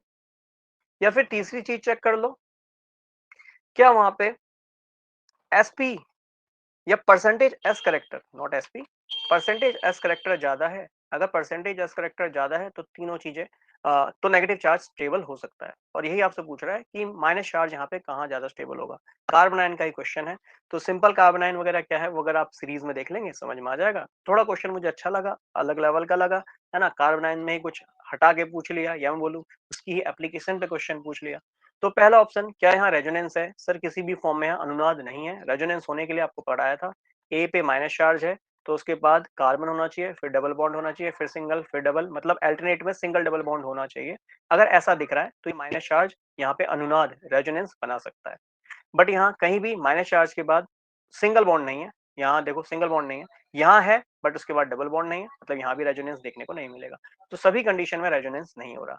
या फिर तीसरी चीज चेक कर लो, क्या वहां पे एसपी या percentage S character, not SP, percentage S character ज्यादा है? अगर परसेंटेज एस करेक्टर ज्यादा है तो तीनों चीजें तो नेगेटिव चार्ज स्टेबल हो सकता है। और यही आपसे पूछ रहा है कि माइनस चार्ज यहाँ पे कहाँ ज्यादा स्टेबल होगा। कार्बन आयन का ही क्वेश्चन है, तो सिंपल कार्बन आयन वगैरह क्या है वो अगर आप सीरीज में देख लेंगे समझ में आ जाएगा। थोड़ा क्वेश्चन मुझे अच्छा लगा, अलग लेवल का लगा, है ना। कार्बन आयन में ही कुछ हटा के पूछ लिया, या मैं बोलूँ उसकी ही एप्लीकेशन पे क्वेश्चन पूछ लिया। तो पहला ऑप्शन क्या यहाँ रेजोनेंस है? सर किसी भी फॉर्म में यहाँ अनुनाद नहीं है। रेजोनेंस होने के लिए आपको पढ़ाया था ए पे माइनस चार्ज है, तो उसके बाद कार्बन होना चाहिए, फिर डबल बॉन्ड होना चाहिए, फिर सिंगल, फिर डबल, मतलब अल्टरनेट में सिंगल डबल बॉन्ड होना चाहिए। अगर ऐसा दिख रहा है तो ये माइनस चार्ज यहाँ पे अनुनाद रेजोनेंस बना सकता है। बट यहाँ कहीं भी माइनस चार्ज के बाद सिंगल बॉन्ड नहीं है। यहाँ देखो सिंगल बॉन्ड नहीं है, यहाँ है बट उसके बाद डबल बॉन्ड नहीं है, मतलब यहाँ भी रेजोनेंस देखने को नहीं मिलेगा। तो सभी कंडीशन में रेजोनेंस नहीं हो रहा।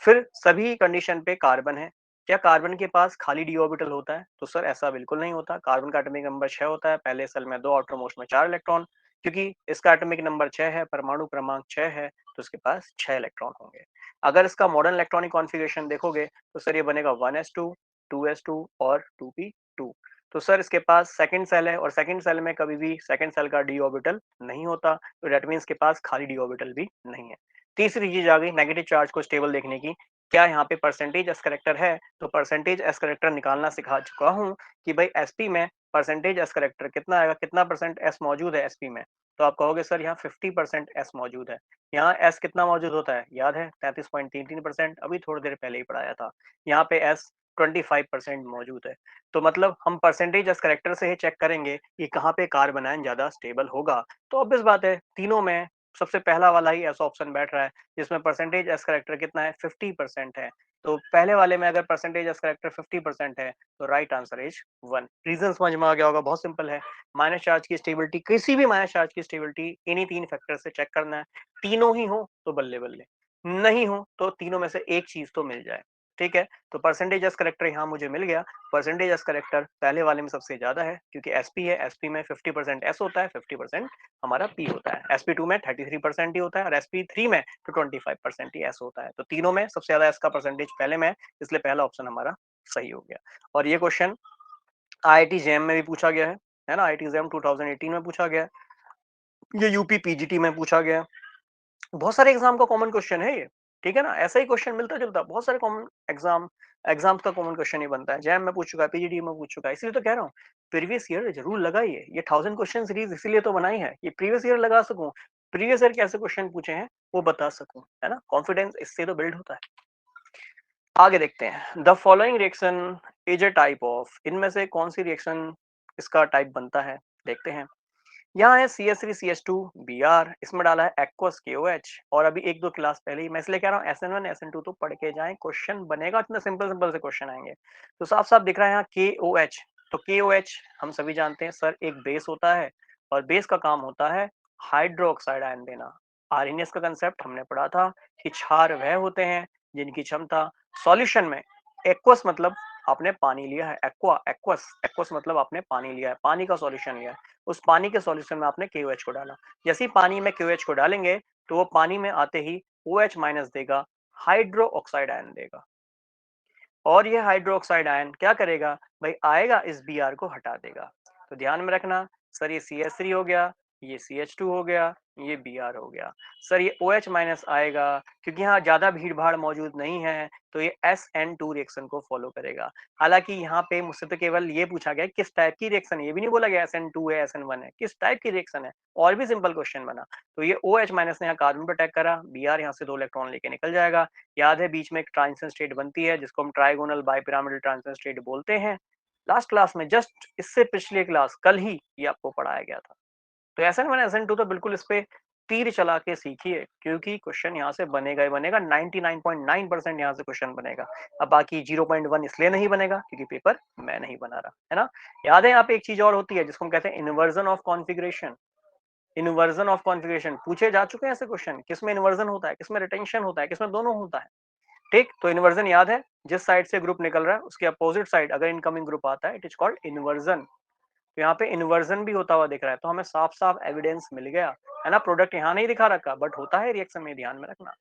फिर सभी कंडीशन पे कार्बन है। क्या कार्बन के पास खाली डी ऑर्बिटल होता है? तो सर ऐसा बिल्कुल नहीं होता। कार्बन का एटॉमिक नंबर 6 होता है, पहले सेल में 2, आउटर मोस्ट में 4 इलेक्ट्रॉन। क्योंकि इसका एटॉमिक नंबर 6 है, परमाणु क्रमांक 6 है, तो इसके पास 6 इलेक्ट्रॉन होंगे। अगर इसका मॉडर्न इलेक्ट्रॉनिक कॉन्फ़िगरेशन देखोगे तो सर ये बनेगा 1s2, 2s2 और 2p2। तो सर इसके पास सेकंड सेल है, और सेकंड सेल में कभी भी सेकंड सेल का डी ऑर्बिटल नहीं होता, तो दैट मीन्स के पास खाली डी ऑर्बिटल भी नहीं है। तीसरी चीज आ गई नेगेटिव चार्ज को स्टेबल देखने की। क्या यहाँ पे परसेंटेज एस करेक्टर है? तो परसेंटेज एस करेक्टर निकालना सिखा चुका हूँ कि भाई एसपी में परसेंटेज एस करेक्टर कितना आएगा, कितना परसेंट एस मौजूद है एसपी में। तो आप कहोगे सर यहाँ 50% एस मौजूद है। यहाँ एस कितना मौजूद होता है याद है? 33.33%, अभी थोड़ी देर पहले ही पढ़ाया था। यहाँ पे एस 25% मौजूद है। तो मतलब हम परसेंटेज एस करेक्टर से ही चेक करेंगे कि कहाँ पे कार्बन आयन ज्यादा स्टेबल होगा। तो ऑब्वियस बात है तीनों में सबसे पहला वाला ही ऐसा ऑप्शन बैठ रहा है जिसमें परसेंटेज एस करेक्टर कितना है, 50% है। तो पहले वाले में अगर परसेंटेज एस करेक्टर 50% है तो राइट आंसर इज 1। रीजन समझ में आ गया होगा, बहुत सिंपल है। माइनस चार्ज की स्टेबिलिटी, किसी भी माइनस चार्ज की स्टेबिलिटी इन्हीं तीन फैक्टर से चेक करना है। तीनों ही हो तो बल्ले बल्ले, नहीं हो तो तीनों में से एक चीज तो मिल जाए। ठीक है, तो परसेंटेज एस करेक्टर यहाँ मुझे मिल गया। परसेंटेज एस करेक्टर पहले वाले में सबसे ज्यादा है क्योंकि एसपी है, एसपी में 50% एस होता है, 50% हमारा पी होता है। sp2 में 33% ही होता है, और sp3 में तो 25% ही एस होता है। तो तीनों में सबसे ज्यादा एस का परसेंटेज पहले में, इसलिए पहला ऑप्शन हमारा सही हो गया। और ये क्वेश्चन आईआईटी जेएम में भी पूछा गया है ना। आईआईटी जेएम 2018 में पूछा गया, ये यूपी पीजीटी में पूछा गया। बहुत सारे एग्जाम का कॉमन क्वेश्चन है ये। ठीक है ना, ऐसा ही क्वेश्चन मिलता जुलता बहुत सारे कॉमन एग्जाम्स का कॉमन क्वेश्चन ही बनता है। जैम में पूछ चुका है, पीजीडी में पूछ चुका है, इसलिए तो कह रहा हूँ प्रीवियस ईयर जरूर लगाइए। ये 1000 क्वेश्चन सीरीज इसीलिए तो बनाई है, ये प्रीवियस ईयर लगा सकूं, प्रीवियस ईयर कैसे क्वेश्चन पूछे हैं वो बता सकूं, है ना। कॉन्फिडेंस इससे तो बिल्ड होता है। आगे देखते हैं, the following reaction is a type of, इनमें से कौन सी रिएक्शन इसका टाइप बनता है, देखते हैं। यहाँ है CH3CH2Br, इसमें डाला है एक्वस KOH। और अभी एक दो क्लास पहले ही मैं इसलिए कह रहा हूँ SN1 SN2 तो पढ़ के जाएं, क्वेश्चन बनेगा, इतना सिंपल सिंपल से क्वेश्चन आएंगे। तो साफ साफ दिख रहा है यहाँ KOH। तो KOH हम सभी जानते हैं सर एक बेस होता है, और बेस का काम होता है हाइड्रोक्साइड आयन देना। आरएनएस का कंसेप्ट हमने पढ़ा था कि क्षार वह होते हैं जिनकी क्षमता सॉल्यूशन में, एक्वस मतलब आपने पानी लिया है, एक्वा एक्वस एक्वस मतलब आपने पानी लिया है, पानी का सॉल्यूशन लिया है, उस पानी के सॉल्यूशन में आपने KOH को डाला। जैसे ही पानी में KOH को डालेंगे तो वो पानी में आते ही OH माइनस देगा, हाइड्रो ऑक्साइड आयन देगा। और ये हाइड्रो ऑक्साइड आयन क्या करेगा भाई, आएगा इस Br को हटा देगा। तो ध्यान में रखना सर ये CH3 हो गया, ये CH2 हो गया, ये Br हो गया। सर ये OH माइनस आएगा क्योंकि यहाँ ज्यादा भीड़ भाड़ मौजूद नहीं है, तो ये SN2 रिएक्शन को फॉलो करेगा। हालांकि यहाँ पे मुझसे तो केवल ये पूछा गया किस टाइप की रिएक्शन है, ये भी नहीं बोला गया SN2 है SN1 है, किस टाइप की रिएक्शन है, और भी सिंपल क्वेश्चन बना। तो ये OH माइनस ने यहाँ कार्बन पर अटैक करा, Br यहाँ से 2 इलेक्ट्रॉन लेके निकल जाएगा। याद है बीच में एक ट्रांजिशन स्टेट बनती है जिसको हम ट्राइगोनल बाइपिरामिडल ट्रांजिशन स्टेट बोलते हैं। लास्ट क्लास में जस्ट इससे पिछले क्लास कल ही ये आपको पढ़ाया गया था। तो SN1 SN2 तो बिल्कुल इस पे तीर चला के सीखिए, क्योंकि क्वेश्चन यहाँ से बनेगा ही बनेगा, 99.9% यहाँ से क्वेश्चन बनेगा। अब बाकी 0.1 इसलिए नहीं बनेगा क्योंकि पेपर मैं नहीं बना रहा, है ना। याद है यहाँ पे एक चीज और होती है जिसको हम कहते हैं inversion of configuration. Inversion of configuration पूछे जा चुके हैं ऐसे क्वेश्चन, किसमें इन्वर्जन होता है, किसमें रिटेंशन होता है, किसमें दोनों होता है। ठीक, तो इन्वर्जन याद है, जिस साइड से ग्रुप निकल रहा है उसके अपोजिट साइड अगर इनकमिंग ग्रुप आता है इट इज कॉल्ड इन्वर्जन। तो यहाँ पे इन्वर्जन भी होता हुआ दिख रहा है, तो हमें साफ साफ एविडेंस मिल गया, है ना। प्रोडक्ट यहाँ नहीं दिखा रखा बट होता है रिएक्शन में, ध्यान में रखना।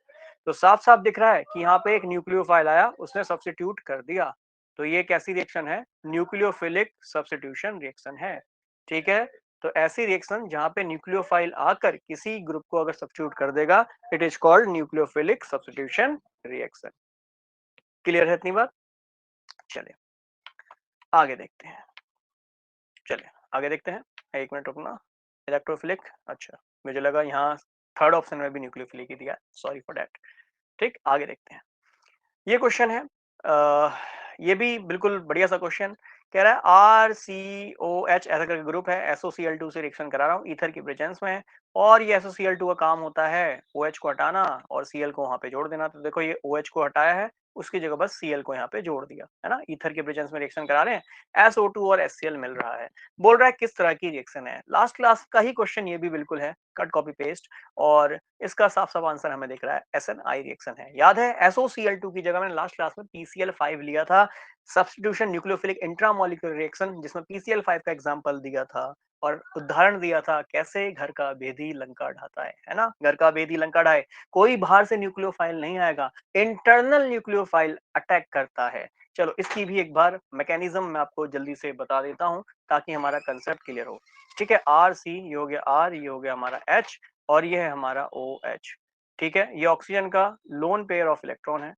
तो साफ साफ दिख रहा है कि यहाँ पे एक न्यूक्लियोफाइल आया, उसने सब्स्टिट्यूट कर दिया, तो ये कैसी रिएक्शन है? न्यूक्लियोफिलिक सब्स्टिट्यूशन रिएक्शन है। ठीक है? तो ऐसी रिएक्शन जहाँ पे न्यूक्लियोफाइल आकर किसी ग्रुप को अगर सब्स्टिट्यूट कर देगा, it is called nucleophilic substitution reaction. Clear है इतनी बात? चलिए आगे देखते हैं। चलिए आगे देखते हैं। एक मिनट रुकना। इलेक्ट्रोफिलिक, अच्छा मुझे लगा यहाँ थर्ड ऑप्शन में भी न्यूक्लियोफिलिक ही दिया, सॉरी फॉर दैट। ठीक, आगे देखते हैं। ये क्वेश्चन है, ये भी बिल्कुल बढ़िया सा क्वेश्चन। कह रहा है RCOH ऐसा करके ग्रुप है, SOCl2 से रिएक्शन करा रहा हूँ, ईथर की प्रेजेंस में है, और ये SOCl2 का काम होता है OH को हटाना और Cl को वहां पे जोड़ देना। तो देखो ये OH को हटाया है, उसकी जगह बस Cl को यहाँ पे जोड़ दिया है ना। ईथर के प्रेजेंस में रिएक्शन करा रहे हैं, SO2 और HCl मिल रहा है। बोल रहा है किस तरह की रिएक्शन है। लास्ट क्लास का ही क्वेश्चन ये भी बिल्कुल है, कट कॉपी पेस्ट, और इसका साफ साफ आंसर हमें दिख रहा है, SNI रिएक्शन है। याद है SOCl2 की जगह मैंने लास्ट क्लास में PCl5 लिया था, सब्स्टिट्यूशन न्यूक्लियोफिलिक इंट्रामोलिकुलर रिएक्शन, जिसमें PCl5 का एग्जांपल दिया था और उदाहरण दिया था कैसे घर का भेदी लंका ढाता है ना। घर का भेदी लंका ढाए, कोई बाहर से न्यूक्लियोफाइल नहीं आएगा, इंटरनल न्यूक्लियोफाइल अटैक करता है। चलो इसकी भी एक बार मैकेनिज्म मैं आपको जल्दी से बता देता हूं ताकि हमारा कंसेप्ट क्लियर हो। ठीक है, RC ये हो गया R, ये हो गया हमारा H, और ये है हमारा OH। ठीक है, ये ऑक्सीजन का लोन पेयर ऑफ इलेक्ट्रॉन है,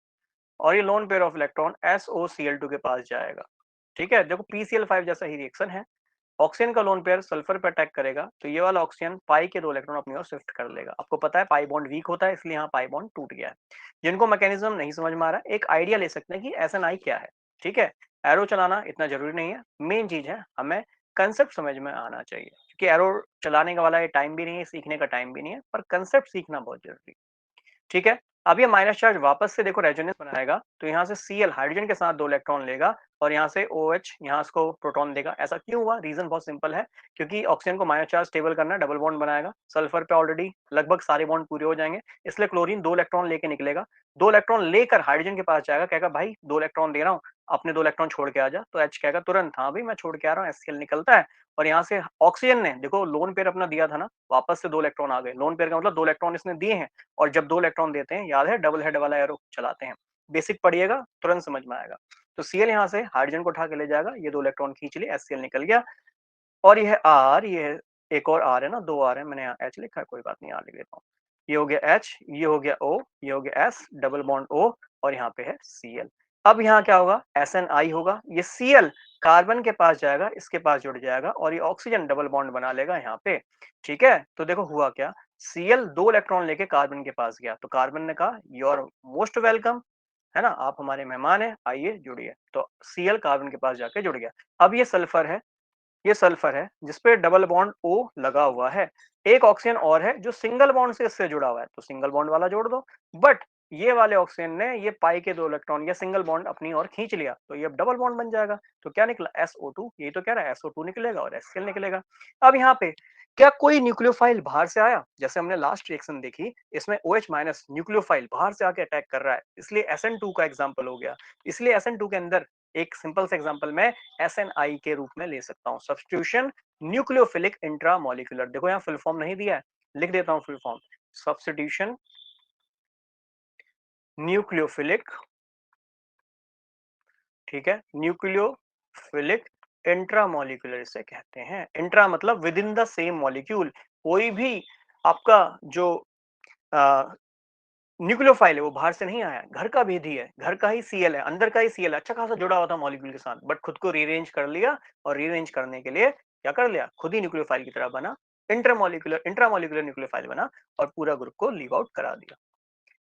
और ये lone pair of electron SOCl2 के पास जाएगा। ठीक है, देखो PCl5 जैसा ही रिएक्शन है। ऑक्सीजन का लोन पेयर सल्फर पे अटैक करेगा तो ये वाला ऑक्सीजन पाई के 2 इलेक्ट्रॉन अपनी ओर शिफ्ट कर लेगा। आपको पता है पाई बॉन्ड वीक होता है, इसलिए यहाँ पाई बॉन्ड टूट गया है। जिनको मैकेनिज्म नहीं समझ में आ रहा है, एक आइडिया ले सकते हैं कि SNI क्या है। ठीक है, एरो चलाना इतना जरूरी नहीं है, मेन चीज है हमें कंसेप्ट समझ में आना चाहिए, क्योंकि एरो चलाने का वाला ये टाइम भी नहीं है, सीखने का टाइम भी नहीं है, पर कंसेप्ट सीखना बहुत जरूरी है। ठीक है, अब ये माइनस चार्ज वापस से देखो रेजोनेंस बनाएगा, तो यहाँ से Cl हाइड्रोजन के साथ 2 इलेक्ट्रॉन लेगा और यहाँ से OH यहाँ इसको प्रोटॉन देगा। ऐसा क्यों हुआ? रीजन बहुत सिंपल है, क्योंकि ऑक्सीजन को माइनस चार्ज स्टेबल करना है, डबल बॉन्ड बनाएगा। सल्फर पे ऑलरेडी लगभग सारे बॉन्ड पूरे हो जाएंगे, इसलिए क्लोरीन 2 इलेक्ट्रॉन लेके निकलेगा। 2 इलेक्ट्रॉन लेकर हाइड्रोजन के पास जाएगा, कहेगा भाई 2 इलेक्ट्रॉन दे रहा हूँ, अपने 2 इलेक्ट्रॉन छोड़ के आ जा। तो H कहेगा तुरंत हाँ भाई मैं छोड़ के आ रहा हूँ। HCl निकलता है, और यहाँ से ऑक्सीजन ने देखो लोन पेयर अपना दिया था ना, वापस से 2 इलेक्ट्रॉन आ गए। लोन पेयर का मतलब 2 इलेक्ट्रॉन इसने दिए हैं, और जब 2 इलेक्ट्रॉन देते हैं, याद है डबल हेड वाला एरो चलाते हैं, बेसिक पढ़िएगा तुरंत समझ में आएगा। तो Cl यहाँ से हाइड्रोजन को उठा के ले जाएगा, ये 2 इलेक्ट्रॉन खींच लिए, HCl निकल गया। और यह R, ये एक और R है ना, 2 R है, मैंने यहाँ H लिखा है, कोई बात नहीं R लिख देता हूँ। ये हो गया H, ये हो गया O, ये हो गया S, डबल बॉन्ड O, और यहाँ पे है Cl। अब यहाँ क्या होगा? SNI होगा। ये Cl कार्बन के पास जाएगा, इसके पास जुड़ जाएगा, और ये ऑक्सीजन डबल बॉन्ड बना लेगा यहाँ पे। ठीक है, तो देखो हुआ क्या, Cl 2 इलेक्ट्रॉन लेके कार्बन के पास गया, तो कार्बन ने कहा यू आर मोस्ट वेलकम, है ना, आप हमारे मेहमान हैं, आइए जुड़िए। तो Cl कार्बन के पास जाके जुड़ गया। अब ये सल्फर है, ये सल्फर है जिसपे डबल बॉन्ड O लगा हुआ है। एक ऑक्सीजन और है जो सिंगल बॉन्ड से इससे जुड़ा हुआ है, तो सिंगल बॉन्ड वाला जोड़ दो। बट ये वाले ऑक्सीजन ने ये पाई के 2 इलेक्ट्रॉन या सिंगल बॉन्ड अपनी ओर खींच लिया, तो ये अब डबल बॉन्ड बन जाएगा। तो क्या निकला? SO2। यही तो कह रहा है, SO2 निकलेगा और HCl निकलेगा। अब यहाँ पे क्या कोई न्यूक्लियोफाइल बाहर से आया? जैसे हमने लास्ट रिएक्शन देखी, इसमें OH माइनस न्यूक्लियोफाइल बाहर से आके अटैक कर रहा है, इसलिए SN2 का एग्जाम्पल हो गया। इसलिए SN2 के अंदर एक सिंपल से एग्जांपल मैं SNI के रूप में ले सकता हूं, सब्स्टिट्यूशन न्यूक्लियोफिलिक इंट्रामोलिकुलर। देखो यहाँ फुल फॉर्म नहीं दिया है, लिख देता हूं फुल फॉर्म, सब्स्टिट्यूशन न्यूक्लियोफिलिक, ठीक है, न्यूक्लियोफिलिक इंट्रामोलिकुलर इसे कहते हैं। इंट्रा मतलब with in the same molecule, कोई भी आपका जो न्यूक्लियोफाइल है वो बाहर से नहीं आया, घर का भेदी है, घर का ही Cl है, अंदर का ही Cl है, अच्छा खासा जुड़ा हुआ था मॉलिक्यूल के साथ, बट खुद को रीअरेंज कर लिया, और रीअरेंज करने के लिए क्या कर लिया, खुद ही न्यूक्लियोफाइल की तरह बना, इंट्रामोलिकुलर न्यूक्लियोफाइल बना, और पूरा ग्रुप को लीव आउट करा दिया।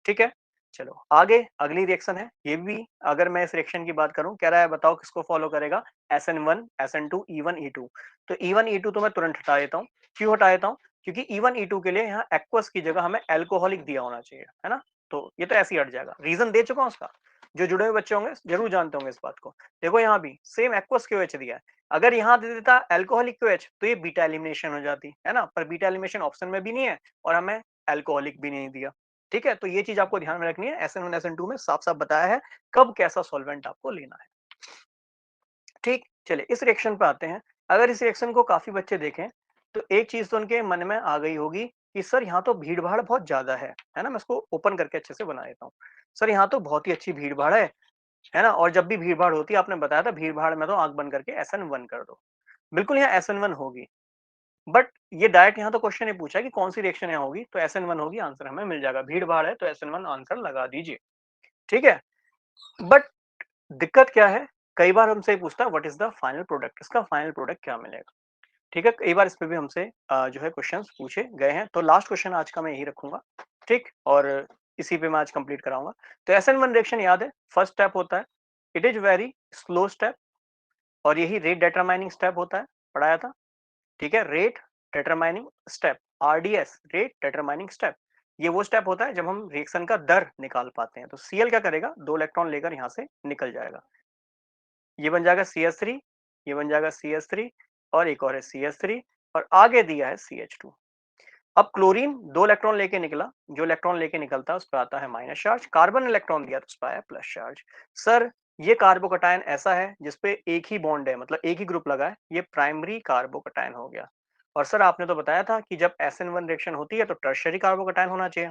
ठीक है, चलो आगे अगली रिएक्शन है। ये भी अगर मैं इस रिएक्शन की बात करूं, कह रहा है बताओ किसको फॉलो करेगा, SN1 SN2 E1 E2। तो E1 E2 तो मैं तुरंत हटा देता हूं। क्यों हटा देता हूं? क्योंकि E1 E2 के लिए यहाँ एक्वस की जगह हमें एल्कोहलिक दिया होना चाहिए, है ना। तो ये तो ऐसे ही हट जाएगा, रीजन दे चुका हूं उसका, जो जुड़े हुए बच्चे होंगे जरूर जानते होंगे इस बात को। देखो यहाँ भी सेम एक्वस क्यूएच दिया है, अगर यहाँ दे देता एल्कोहलिक क्यूएच तो ये बीटा एलिमिनेशन हो जाती है ना, पर बीटा एलिमिनेशन ऑप्शन में भी नहीं है, और हमें एल्कोहलिक भी नहीं दिया। ठीक है, तो ये चीज आपको ध्यान में रखनी है, SN1 SN2 में साफ साफ बताया है कब कैसा सॉल्वेंट आपको लेना है। ठीक, चलिए इस रिएक्शन पे आते हैं। अगर इस रिएक्शन को काफी बच्चे देखें तो एक चीज तो उनके मन में आ गई होगी कि सर यहाँ तो भीड़ भाड़ बहुत ज्यादा है ना। मैं इसको ओपन करके अच्छे से बना देता हूँ। सर यहाँ तो बहुत ही अच्छी भीड़ भाड़ है, है ना? और जब भी भीड़-भाड़ होती है, आपने बताया था भीड़-भाड़ में तो आँख बंद करके SN1 कर दो। बिल्कुल यहाँ SN1 होगी, बट ये डायरेक्ट यहाँ तो क्वेश्चन ये पूछा है कि कौन सी रिएक्शन यहाँ होगी, तो SN1 होगी, आंसर हमें मिल जाएगा। भीड़-भाड़ है तो SN1 आंसर लगा दीजिए, ठीक है? बट दिक्कत क्या है? कई बार हमसे ये पूछता है what is the final product, इसका फाइनल प्रोडक्ट क्या मिलेगा? ठीक है? कई बार इस पे भी हमसे जो है क्वेश्चंस पूछे गए हैं, तो लास्ट क्वेश्चन आज का मैं यही रखूँगा, ठीक? और इसी पे मैं आज कंप्लीट कराऊँगा। तो SN1 रिएक्शन याद है, फर्स्ट स्टेप होता है, it is very slow step और यही रेट डिटरमाइनिंग स्टेप होता है, पढ़ाया था, ठीक है? Rate determining step, RDS, rate determining step. ये वो स्टेप होता है जब हम रिएक्शन का दर निकाल पाते हैं। तो Cl क्या करेगा, 2 इलेक्ट्रॉन लेकर यहाँ से निकल जाएगा। ये बन जाएगा CH3, ये बन जाएगा CH3 और एक और है CH3 और आगे दिया है CH2। अब क्लोरीन 2 इलेक्ट्रॉन लेके निकला, जो इलेक्ट्रॉन लेके निकलता है उस पे आता है माइनस चार्ज, कार्बन इलेक्ट्रॉन दिया तो उस पे आया प्लस चार्ज। सर ये कार्बोकैटायन ऐसा है जिसपे एक ही बॉन्ड है, मतलब एक ही ग्रुप लगा है, ये प्राइमरी कार्बोकैटायन हो गया। और सर आपने तो बताया था कि जब SN1 रिएक्शन होती है तो टर्शियरी कार्बोकैटायन होना चाहिए,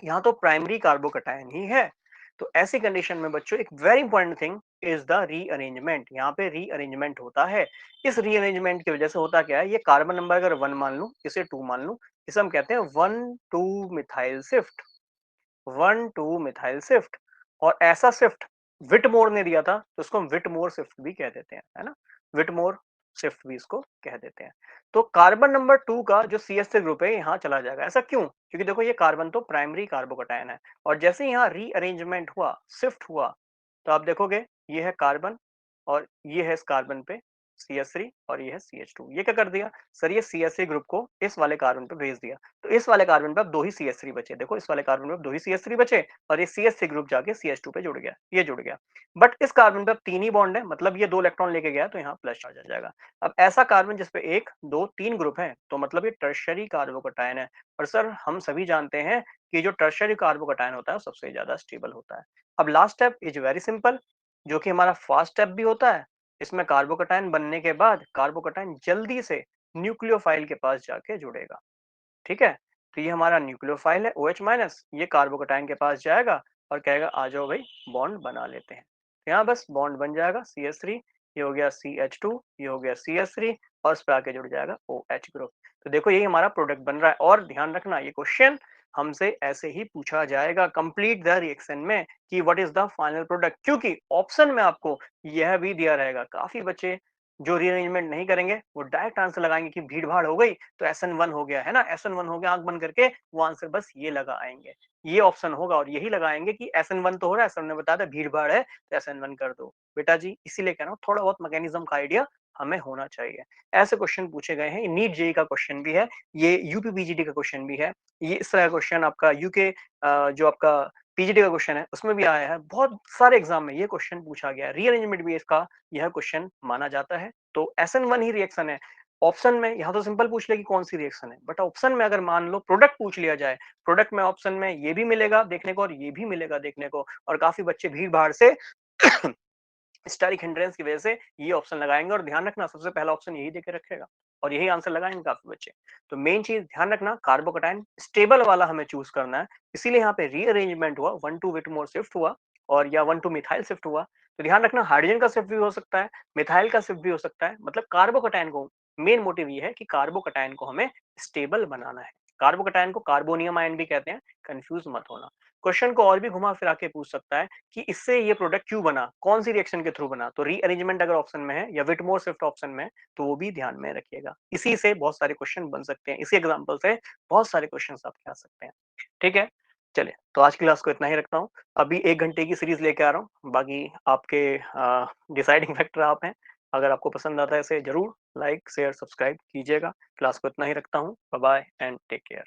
यहाँ तो प्राइमरी कार्बोकैटायन ही है। तो ऐसी कंडीशन में बच्चों एक very important thing is the rearrangement, यहाँ पे रीअरेंजमेंट होता है। इस रीअरेंजमेंट की वजह से होता क्या है, ये कार्बन नंबर अगर 1 मान लूं, इसे 2 मान लूं, इसे हम कहते हैं 1 2 मिथाइल शिफ्ट, 1 2 मिथाइल शिफ्ट। और ऐसा शिफ्ट विटमोर ने दिया था तो उसको हम विटमोर शिफ्ट भी कह देते हैं, है ना? विटमोर शिफ्ट भी इसको कह देते हैं। तो कार्बन नंबर 2 का जो CH3 ग्रुप है यहाँ चला जाएगा, ऐसा क्यों? क्योंकि देखो ये कार्बन तो प्राइमरी कार्बोकैटायन है और जैसे ही यहाँ रीअरेंजमेंट हुआ, शिफ्ट हुआ, तो आप देखोगे ये है कार्बन और ये है इस कार्बन पे CH3 और ये है CH2। ये क्या कर दिया सर, ये CH3 ग्रुप को इस वाले कार्बन पे भेज दिया, तो इस वाले कार्बन पे अब 2 ही CH3 बचे। देखो इस वाले कार्बन पे अब 2 ही CH3 बचे और ये CH3 ग्रुप जाके CH2 पे जुड़ गया, ये जुड़ गया। बट इस कार्बन पे अब 3 ही बॉन्ड है, मतलब ये 2 इलेक्ट्रॉन लेके गया तो यहाँ प्लस चार्ज आ जाएगा। अब ऐसा कार्बन जिसपे 1 2 3 ग्रुप है, तो मतलब ये टर्शियरी कार्बोकैटायन है। और सर हम सभी जानते हैं कि जो टर्शियरी कार्बोकैटायन होता है वो सबसे ज्यादा स्टेबल होता है। अब last step is very simple, जो कि हमारा फास्ट स्टेप भी होता है। इसमें कार्बोकैटायन बनने के बाद कार्बोकैटायन जल्दी से न्यूक्लियोफाइल के पास जाके जुड़ेगा, ठीक है? तो ये हमारा न्यूक्लियोफाइल है OH माइनस, ये कार्बोकैटायन के पास जाएगा और कहेगा आ जाओ भाई बॉन्ड बना लेते हैं। तो यहाँ बस बॉन्ड बन जाएगा CH3, ये हो गया CH2, ये हो गया CH3 और उस पे आके जुड़ जाएगा OH ग्रुप। तो देखो यही हमारा प्रोडक्ट बन रहा है और ध्यान रखना ये क्वेश्चन हमसे ऐसे ही पूछा जाएगा कंप्लीट द रिएक्शन में कि what is the final product, क्योंकि ऑप्शन में आपको यह भी दिया रहेगा। काफी बच्चे जो रीअरेंजमेंट नहीं करेंगे वो डायरेक्ट आंसर लगाएंगे कि भीड़ भाड़ हो गई तो SN1 हो गया, है ना? SN1 हो गया, आंख बंद करके वो आंसर बस ये लगा आएंगे, ये ऑप्शन होगा और यही लगाएंगे कि SN1 तो हो रहा है, सर ने बताया था भीड़ भाड़ है तो SN1 कर दो। बेटा जी इसीलिए कह रहा हूँ थोड़ा बहुत मैकेनिज्म का आइडिया हमें होना चाहिए। ऐसे क्वेश्चन पूछे गए हैं, नीट जेई का क्वेश्चन भी है, ये यूपी का क्वेश्चन भी है, ये इस तरह का क्वेश्चन आपका यूके जो आपका पीजीडी का क्वेश्चन है उसमें भी आया है। बहुत सारे एग्जाम में ये क्वेश्चन पूछा गया है, रीअरेंजमेंट भी इसका यह क्वेश्चन माना जाता है। तो SN1 ही रिएक्शन है। ऑप्शन में यहाँ तो सिंपल पूछ ले कि कौन सी रिएक्शन है, बट ऑप्शन में अगर मान लो प्रोडक्ट पूछ लिया जाए, प्रोडक्ट में ऑप्शन में ये भी मिलेगा देखने को और ये भी मिलेगा देखने को, और काफी बच्चे भीड़ भाड़ से स्टेरिक हिंड्रेंस की वजह से ये ऑप्शन लगाएंगे। और ध्यान रखना सबसे पहला ऑप्शन यही देके रखेगा और यही आंसर लगाएंगे काफी बच्चे। तो मेन चीज ध्यान रखना कार्बोकैटायन स्टेबल वाला हमें चूज करना है, इसीलिए यहाँ पे रीअरेंजमेंट हुआ, 1 2 विटमोर शिफ्ट हुआ और या 1 2 मिथाइल शिफ्ट हुआ। तो ध्यान रखना हाइड्रोजन का शिफ्ट भी हो सकता है, मिथाइल का शिफ्ट भी हो सकता है, मतलब कार्बोकैटायन को मेन मोटिव ये है कि कार्बोकैटायन को हमें स्टेबल बनाना है। कार्बोकैटायन को कार्बोनियम आयन भी कहते हैं, कंफ्यूज मत होना। क्वेश्चन को और भी घुमा फिरा के पूछ सकता है कि इससे ये प्रोडक्ट क्यों बना, कौन सी रिएक्शन के थ्रू बना। तो रीअरेंजमेंट अगर ऑप्शन में है या विटमोर शिफ्ट ऑप्शन में है तो वो भी ध्यान में रखिएगा। इसी से बहुत सारे क्वेश्चन बन सकते हैं, इसी एग्जांपल से बहुत सारे क्वेश्चन आपके आ सकते हैं। ठीक है, चलिए तो आज की क्लास को इतना ही रखता हूँ। अभी 1 घंटे की सीरीज लेके आ रहा हूँ, बाकी आपके डिसाइडिंग फैक्टर आप हैं। अगर आपको पसंद आता है इसे जरूर लाइक शेयर सब्सक्राइब कीजिएगा। क्लास को इतना ही रखता हूँ, bye bye and take care.